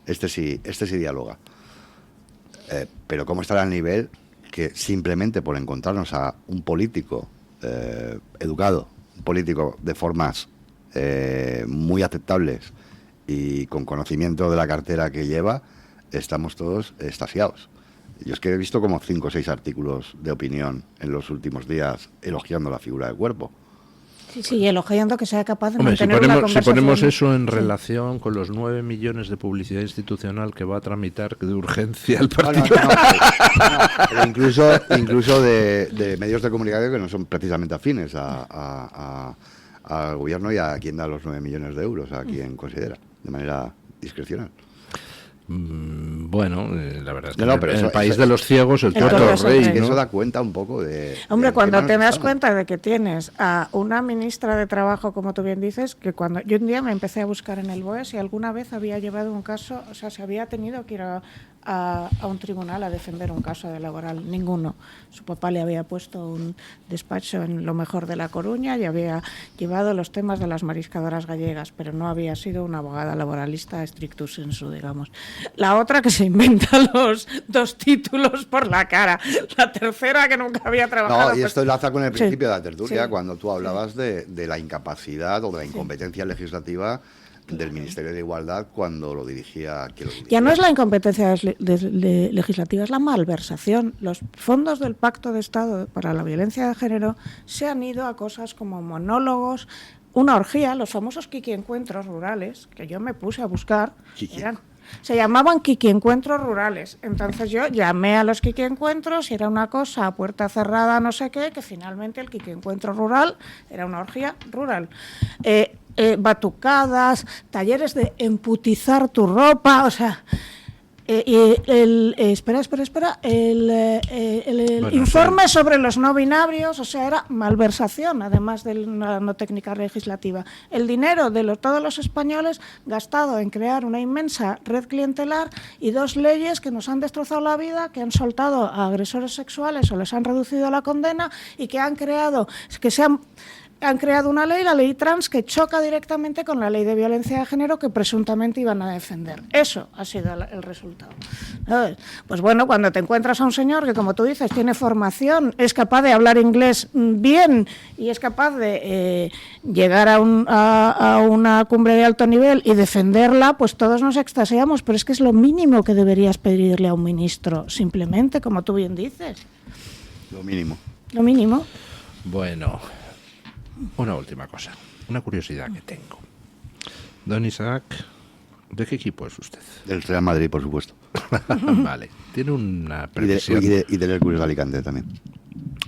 Este sí dialoga. Pero cómo estará al nivel que simplemente por encontrarnos a un político educado, un político de formas muy aceptables y con conocimiento de la cartera que lleva, estamos todos extasiados. Yo es que he visto como 5 o 6 artículos de opinión en los últimos días elogiando la figura de Cuerpo. Sí, elogiando que sea capaz de mantener una conversación. Si ponemos eso en relación con los 9 millones de publicidad institucional que va a tramitar de urgencia el partido. Pero incluso de medios de comunicación que no son precisamente afines al gobierno y a quien da los 9 millones de euros, a quien considera, de manera discrecional. Bueno, la verdad es que en el país de los ciegos el tuerto rey, ¿no? Eso da cuenta un poco de... Hombre, cuando te das cuenta de que tienes a una ministra de Trabajo, como tú bien dices, que cuando yo un día me empecé a buscar en el BOE si alguna vez había llevado un caso, o sea, se había tenido que ir a un tribunal a defender un caso de laboral. Ninguno. Su papá le había puesto un despacho en lo mejor de La Coruña y había llevado los temas de las mariscadoras gallegas, pero no había sido una abogada laboralista stricto sensu, digamos. La otra que se inventa los 2 títulos por la cara. La tercera que nunca había trabajado. No, y esto enlaza con el principio de la tertulia, cuando tú hablabas de la incapacidad o de la incompetencia legislativa del Ministerio de Igualdad cuando lo dirigía quien lo dirigía. Ya no es la incompetencia legislativa, es la malversación. Los fondos del Pacto de Estado para la Violencia de Género se han ido a cosas como monólogos, una orgía, los famosos Kiki Encuentros rurales, que yo me puse a buscar, se llamaban Kiki Encuentros rurales. Entonces yo llamé a los Kiki Encuentros y era una cosa a puerta cerrada, no sé qué, que finalmente el Kiki Encuentro rural era una orgía rural. Batucadas, talleres de emputizar tu ropa, o sea... el informe sobre los no binarios, o sea, era malversación, además de una no técnica legislativa. El dinero de todos los españoles gastado en crear una inmensa red clientelar y 2 leyes que nos han destrozado la vida, que han soltado a agresores sexuales o les han reducido la condena y que han creado una ley, la ley trans, que choca directamente con la ley de violencia de género que presuntamente iban a defender. Eso ha sido el resultado. ¿Sabes? Pues bueno, cuando te encuentras a un señor que, como tú dices, tiene formación, es capaz de hablar inglés bien y es capaz de llegar a una cumbre de alto nivel y defenderla, pues todos nos extasiamos, pero es que es lo mínimo que deberías pedirle a un ministro, simplemente, como tú bien dices. Lo mínimo. Lo mínimo. Bueno... Una última cosa, una curiosidad que tengo. Don Isaac, ¿de qué equipo es usted? Del Real Madrid, por supuesto. Vale, tiene una previsión. Y del Hércules de Alicante también.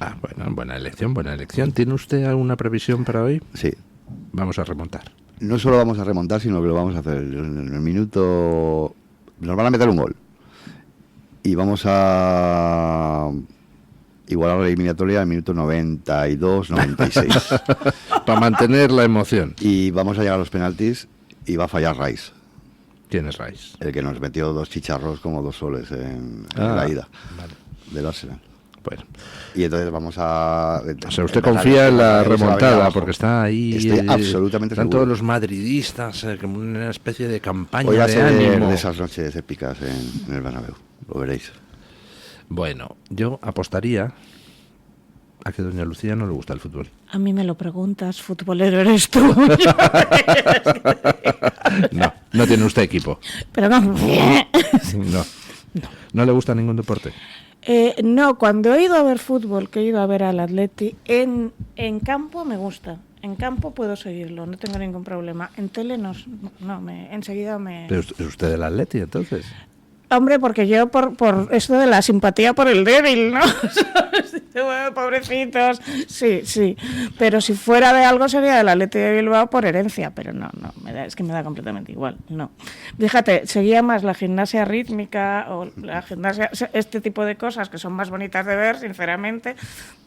Ah, bueno, buena elección. ¿Tiene usted alguna previsión para hoy? Sí. Vamos a remontar. No solo vamos a remontar, sino que lo vamos a hacer en el minuto... Nos van a meter un gol. Y vamos a igualar la eliminatoria en el minuto 92, 96. Para mantener la emoción. Y vamos a llegar a los penaltis y va a fallar Rice. ¿Quién es Rice? El que nos metió 2 chicharros como 2 soles en la ida del Arsenal. Bueno. Y entonces vamos a... O sea, usted confía en la remontada porque está ahí... Estoy absolutamente están seguro. todos los madridistas, como una especie de campaña Hoy va a de ser ánimo. de esas noches épicas en el Bernabéu. Lo veréis. Bueno, yo apostaría a que doña Lucía no le gusta el fútbol. A mí me lo preguntas, futbolero eres tú. No tiene usted equipo. Pero no. No le gusta ningún deporte. No, cuando he ido a ver fútbol, que he ido a ver al Atleti, en campo me gusta. En campo puedo seguirlo, no tengo ningún problema. En tele enseguida me... ¿Pero es usted del Atleti, entonces? Hombre, porque yo por esto de la simpatía por el débil, ¿no? Bueno, pobrecitos, sí. Pero si fuera de algo sería del Atleti de Bilbao por herencia, pero no, es que me da completamente igual, no. Fíjate, seguía más la gimnasia rítmica o la gimnasia, este tipo de cosas que son más bonitas de ver, sinceramente,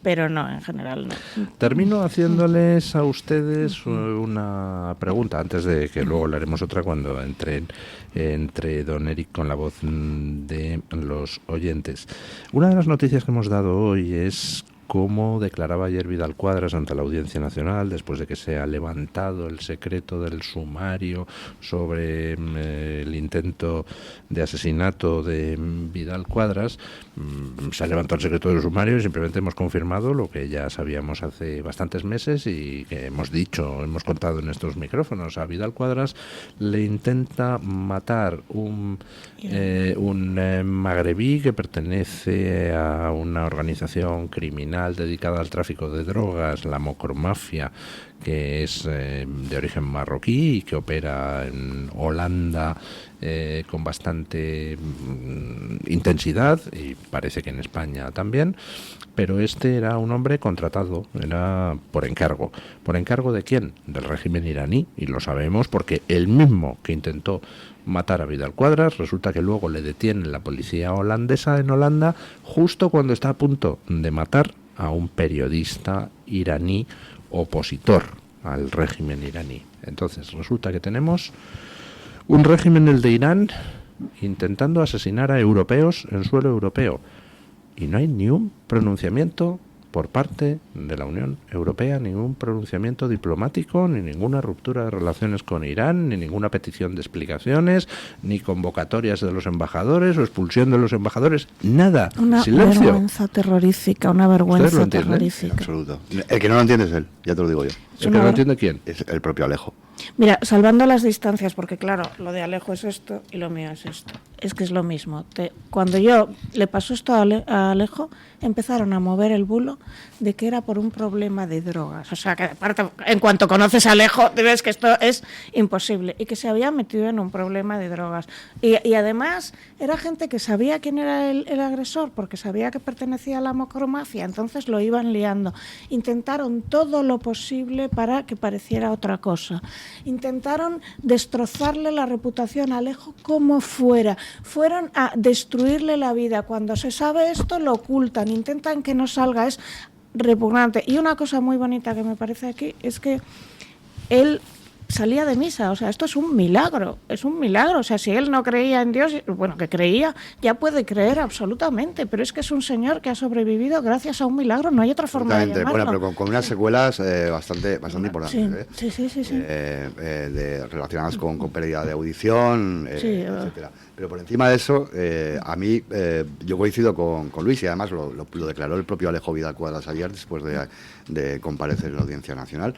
pero no, en general no. Termino haciéndoles a ustedes una pregunta, antes de que luego le haremos otra cuando entre don Eric con la voz de los oyentes. Una de las noticias que hemos dado hoy es cómo declaraba ayer Vidal Cuadras ante la Audiencia Nacional después de que se ha levantado el secreto del sumario sobre el intento de asesinato de Vidal Cuadras. Se ha levantado el secreto del sumario y simplemente hemos confirmado lo que ya sabíamos hace bastantes meses y que hemos contado en estos micrófonos. A Vidal Cuadras le intenta matar un magrebí que pertenece a una organización criminal dedicada al tráfico de drogas, la Mokromafia, que es de origen marroquí y que opera en Holanda con bastante intensidad y parece que en España también, pero este era un hombre contratado, era por encargo. ¿Por encargo de quién? Del régimen iraní, y lo sabemos porque el mismo que intentó matar a Vidal Cuadras, resulta que luego le detiene la policía holandesa en Holanda justo cuando está a punto de matar a un periodista iraní opositor al régimen iraní. Entonces resulta que tenemos un régimen, el de Irán, intentando asesinar a europeos en suelo europeo y no hay ni un pronunciamiento por parte de la Unión Europea, ningún pronunciamiento diplomático, ni ninguna ruptura de relaciones con Irán, ni ninguna petición de explicaciones, ni convocatorias de los embajadores o expulsión de los embajadores, nada. Una Silencio. vergüenza terrorífica, una vergüenza terrorífica. En absoluto. El que no lo entiende es él, ya te lo digo yo. ¿El que no lo entiende quién? Es el propio Alejo. Mira, salvando las distancias, porque claro, lo de Alejo es esto y lo mío es esto. Es que es lo mismo. Cuando yo le pasó esto a Alejo, empezaron a mover el bulo de que era por un problema de drogas. O sea, que aparte, en cuanto conoces a Alejo, ves que esto es imposible. Y que se había metido en un problema de drogas. Y además, era gente que sabía quién era el agresor, porque sabía que pertenecía a la Mokromafia, entonces lo iban liando. Intentaron todo lo posible para que pareciera otra cosa. Intentaron destrozarle la reputación a Alejo como fuera. Fueron a destruirle la vida. Cuando se sabe esto, lo ocultan, intentan que no salga. Es repugnante. Y una cosa muy bonita que me parece aquí es que él salía de misa, o sea, esto es un milagro, o sea, si él no creía en Dios, bueno, que creía, ya puede creer absolutamente, pero es que es un señor que ha sobrevivido gracias a un milagro, no hay otra forma de llamarlo. Bueno, pero con unas secuelas bastante importantes, sí. Relacionadas con pérdida de audición, etcétera. Pero por encima de eso, a mí, yo coincido con Luis, y además lo declaró el propio Alejo Vidal Cuadras ayer, después de comparecer en la Audiencia Nacional.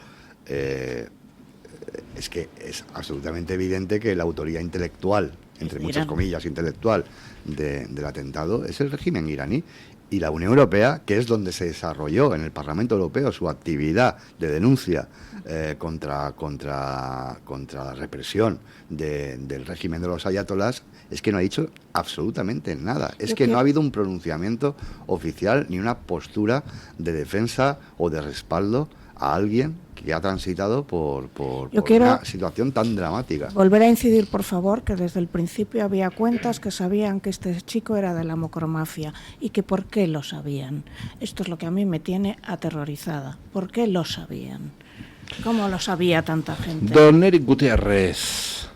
Es que es absolutamente evidente que la autoría intelectual, entre muchas comillas, intelectual, del atentado es el régimen iraní. Y la Unión Europea, que es donde se desarrolló en el Parlamento Europeo su actividad de denuncia contra la represión del régimen de los ayatolás, es que no ha dicho absolutamente nada. Es que no ha habido un pronunciamiento oficial ni una postura de defensa o de respaldo a alguien que ha transitado por una situación tan dramática. Volver a incidir, por favor, que desde el principio había cuentas que sabían que este chico era de la macromafia y que por qué lo sabían. Esto es lo que a mí me tiene aterrorizada. ¿Por qué lo sabían? ¿Cómo lo sabía tanta gente? Don Eric Gutiérrez,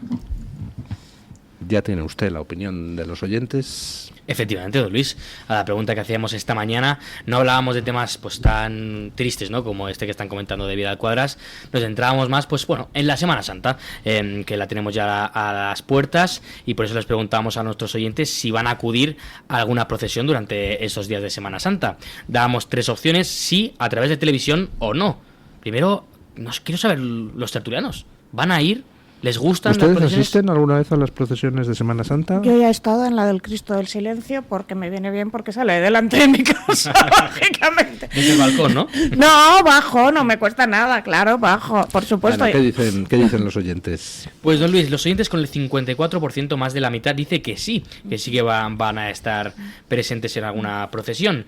¿ya tiene usted la opinión de los oyentes? Efectivamente, don Luis, a la pregunta que hacíamos esta mañana, no hablábamos de temas pues tan tristes, ¿no?, como este que están comentando de Vidal Cuadras. Nos centrábamos más, pues bueno, en la Semana Santa, que la tenemos ya a las puertas, y por eso les preguntábamos a nuestros oyentes si van a acudir a alguna procesión durante esos días de Semana Santa. Dábamos 3 opciones: sí, a través de televisión o no. Primero, quiero saber, los tertulianos, ¿van a ir? ¿Les gustan las procesiones? ¿Ustedes asisten alguna vez a las procesiones de Semana Santa? Yo ya he estado en la del Cristo del Silencio porque me viene bien, porque sale delante de mi casa, lógicamente. Desde el balcón, ¿no? No, bajo, no me cuesta nada, claro, bajo, por supuesto. Ana, ¿qué dicen los oyentes? Pues, don Luis, los oyentes con el 54%, más de la mitad, dice que sí que van a estar presentes en alguna procesión.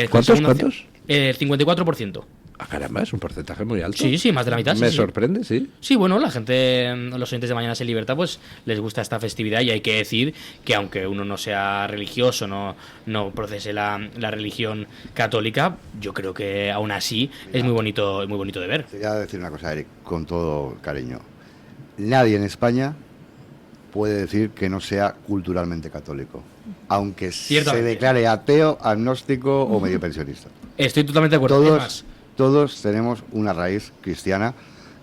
¿Cuántos? El 54%. Ah, caramba, es un porcentaje muy alto. Sí, más de la mitad. Me sorprende, sí. Sí, bueno, la gente, los oyentes de Mañanas en Libertad, pues les gusta esta festividad, y hay que decir que aunque uno no sea religioso, no procese la religión católica, yo creo que aún así es muy bonito de ver. Te voy a decir una cosa, Eric, con todo cariño. Nadie en España puede decir que no sea culturalmente católico, aunque se declare ateo, agnóstico o medio pensionista. Estoy totalmente de acuerdo. Todos tenemos una raíz cristiana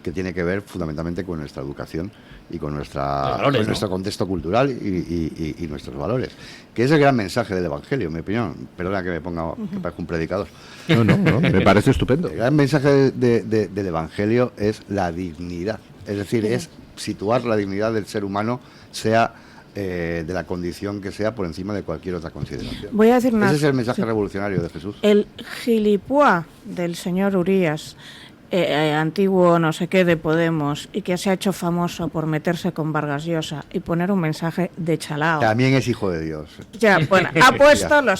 que tiene que ver fundamentalmente con nuestra educación y con nuestro contexto cultural y nuestros valores, que es el gran mensaje del Evangelio, en mi opinión. Perdona que me ponga que parezca un predicador. No, me parece estupendo. El gran mensaje del Evangelio es la dignidad, es decir, es situar la dignidad del ser humano, sea de la condición que sea, por encima de cualquier otra consideración. Voy a decir Ese es el mensaje revolucionario de Jesús. El gilipúa del señor Urías, antiguo no sé qué de Podemos, y que se ha hecho famoso por meterse con Vargas Llosa y poner un mensaje de chalao. También es hijo de Dios. Ya, bueno, ha puesto lo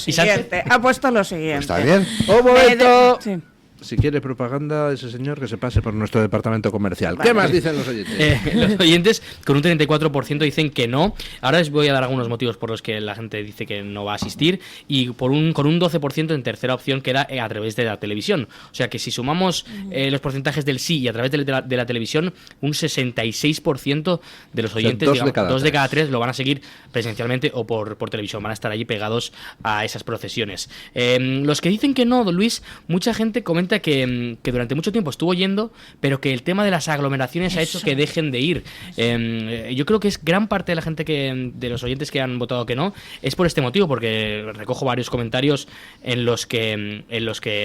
siguiente. ¿Está bien? ¡Un momento! Sí. Si quiere propaganda, ese señor que se pase por nuestro departamento comercial. Vale. ¿Qué más dicen los oyentes? Los oyentes con un 34% dicen que no. Ahora les voy a dar algunos motivos por los que la gente dice que no va a asistir, y con un 12% en tercera opción queda a través de la televisión. O sea que si sumamos los porcentajes del sí y a través de la televisión, un 66% de los oyentes, o sea, dos de cada tres lo van a seguir presencialmente o por televisión. Van a estar allí pegados a esas procesiones. Los que dicen que no, don Luis, mucha gente comenta que durante mucho tiempo estuvo yendo, pero que el tema de las aglomeraciones ha hecho que dejen de ir. Yo creo que es gran parte de la gente de los oyentes que han votado que no, es por este motivo, porque recojo varios comentarios en los que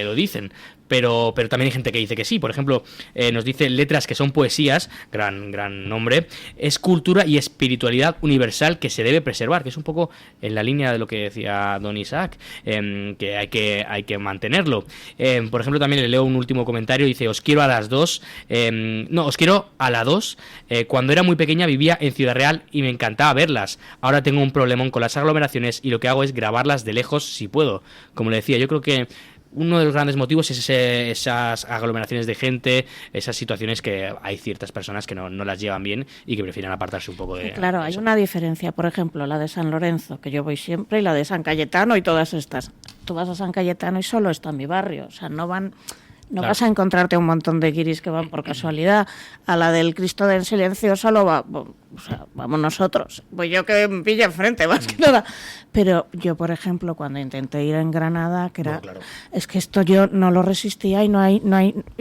lo dicen. Pero también hay gente que dice que sí. Por ejemplo, nos dice Letras, que son poesías, gran nombre, es cultura y espiritualidad universal que se debe preservar, que es un poco en la línea de lo que decía don Isaac, que hay que mantenerlo. Por ejemplo, también le leo un último comentario, dice: os quiero a las dos, os quiero a la 2, cuando era muy pequeña vivía en Ciudad Real y me encantaba verlas, ahora tengo un problemón con las aglomeraciones y lo que hago es grabarlas de lejos si puedo. Como le decía, yo creo que uno de los grandes motivos es esas aglomeraciones de gente, esas situaciones que hay ciertas personas que no las llevan bien y que prefieren apartarse un poco de... Claro, hay una diferencia, por ejemplo, la de San Lorenzo, que yo voy siempre, y la de San Cayetano y todas estas. Tú vas a San Cayetano y solo está mi barrio, o sea, no vas a encontrarte un montón de guiris que van por casualidad. A la del Cristo del Silencio solo vamos nosotros. Pues yo que me pilla enfrente, más que nada. Pero yo, por ejemplo, cuando intenté ir en Granada, que era... Es que esto yo no lo resistía y no hay...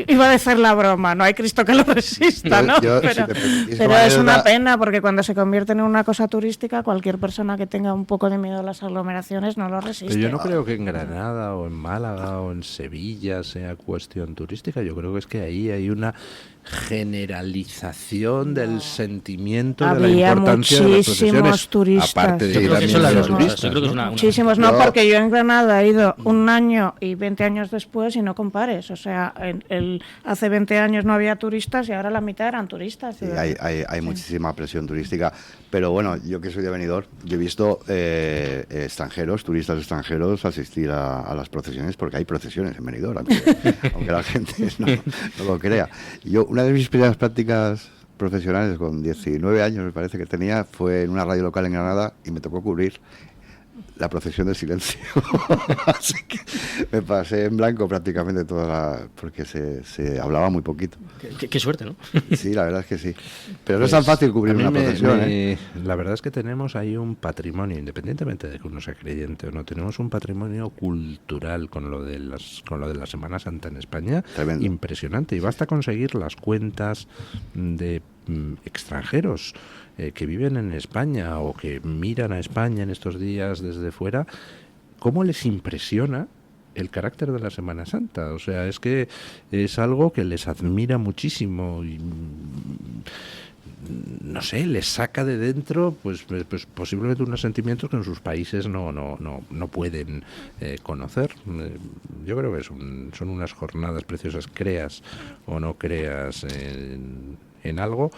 Iba a decir la broma, no hay Cristo que lo resista, ¿no? Pero es una pena, porque cuando se convierte en una cosa turística, cualquier persona que tenga un poco de miedo a las aglomeraciones no lo resiste. Pero yo no creo que en Granada o en Málaga o en Sevilla sea cuestión turística. Yo creo que es que ahí hay una generalización del sentimiento de la importancia de las procesiones. Turistas. Aparte de ir a turistas. Muchísimos, no, porque yo en Granada he ido un año y 20 años después y no compares. O sea, hace 20 años no había turistas y ahora la mitad eran turistas. Sí, hay muchísima presión turística. Pero bueno, yo que soy de Benidorm, yo he visto turistas extranjeros asistir a las procesiones, porque hay procesiones en Benidorm, aunque la gente no lo crea. Yo, una de mis primeras prácticas profesionales, con 19 años me parece que tenía, fue en una radio local en Granada y me tocó cubrir la procesión del silencio. Así que me pasé en blanco prácticamente porque se hablaba muy poquito. Qué suerte, ¿no? Sí, la verdad es que sí. Pero no es tan fácil cubrir una procesión. La verdad es que tenemos ahí un patrimonio, independientemente de que uno sea creyente o no, tenemos un patrimonio cultural con lo de la Semana Santa en España. Tremendo. Impresionante. Y basta conseguir las cuentas de extranjeros que viven en España o que miran a España en estos días desde fuera, cómo les impresiona el carácter de la Semana Santa. O sea, es que es algo que les admira muchísimo y, no sé, les saca de dentro pues posiblemente unos sentimientos que en sus países no pueden conocer. Yo creo que son unas jornadas preciosas, creas o no creas en algo,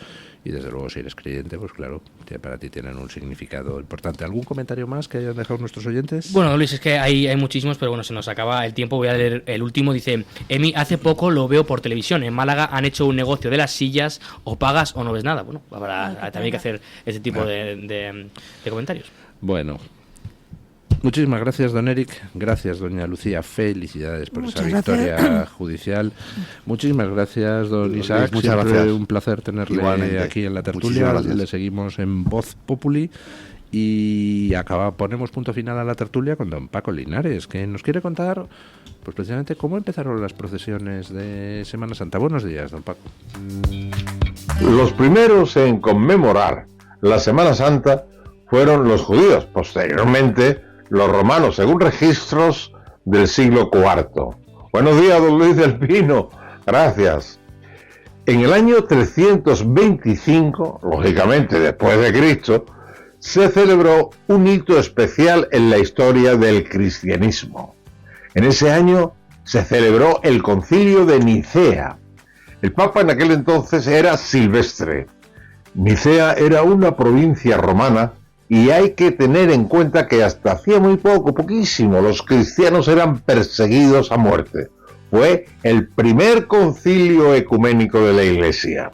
y desde luego si eres creyente, pues claro, para ti tienen un significado importante. ¿Algún comentario más que hayan dejado nuestros oyentes? Bueno, Luis, es que hay muchísimos, pero bueno, se nos acaba el tiempo. Voy a leer el último. Dice: Emi, hace poco lo veo por televisión. En Málaga han hecho un negocio de las sillas, o pagas o no ves nada. Bueno, también hay que hacer ese tipo de comentarios. Bueno, muchísimas gracias, don Eric. Gracias, doña Lucía. Felicidades por esa victoria judicial. Muchísimas gracias, don Isaac. Muchas Siempre gracias. Un placer tenerle igualmente aquí en la tertulia. Le seguimos en Voz Populi. Y ponemos punto final a la tertulia con don Paco Linares, que nos quiere contar pues precisamente cómo empezaron las procesiones de Semana Santa. Buenos días, don Paco. Los primeros en conmemorar la Semana Santa fueron los judíos, posteriormente los romanos, según registros del siglo IV. Buenos días, don Luis del Pino. Gracias. En el año 325, lógicamente después de Cristo, se celebró un hito especial en la historia del cristianismo. En ese año se celebró el Concilio de Nicea. El Papa en aquel entonces era Silvestre. Nicea era una provincia romana y hay que tener en cuenta que hasta hacía muy poquísimo, los cristianos eran perseguidos a muerte. Fue el primer concilio ecuménico de la Iglesia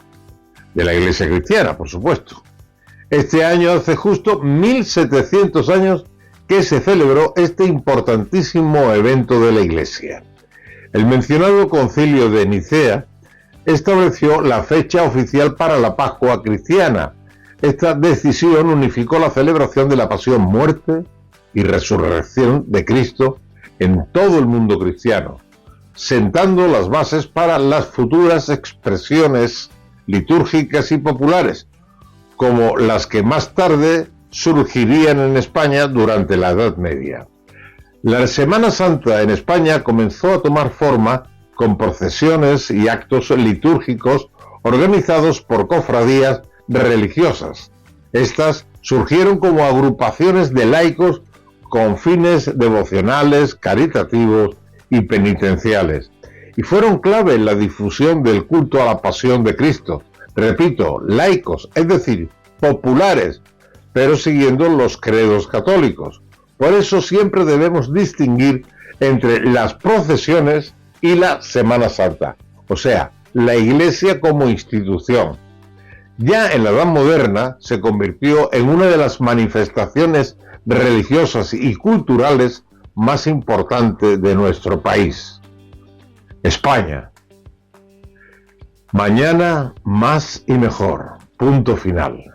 cristiana, por supuesto. Este año hace justo 1700 años que se celebró este importantísimo evento de la Iglesia. El mencionado concilio de Nicea estableció la fecha oficial para la Pascua cristiana. Esta decisión unificó la celebración de la pasión, muerte y resurrección de Cristo en todo el mundo cristiano, sentando las bases para las futuras expresiones litúrgicas y populares, como las que más tarde surgirían en España durante la Edad Media. La Semana Santa en España comenzó a tomar forma con procesiones y actos litúrgicos organizados por cofradías religiosas. Estas surgieron como agrupaciones de laicos con fines devocionales, caritativos y penitenciales, y fueron clave en la difusión del culto a la pasión de Cristo. Repito, laicos, es decir, populares, pero siguiendo los credos católicos. Por eso siempre debemos distinguir entre las procesiones y la Semana Santa, o sea, la Iglesia como institución. Ya en la Edad Moderna se convirtió en una de las manifestaciones religiosas y culturales más importantes de nuestro país, España. Mañana más y mejor. Punto final.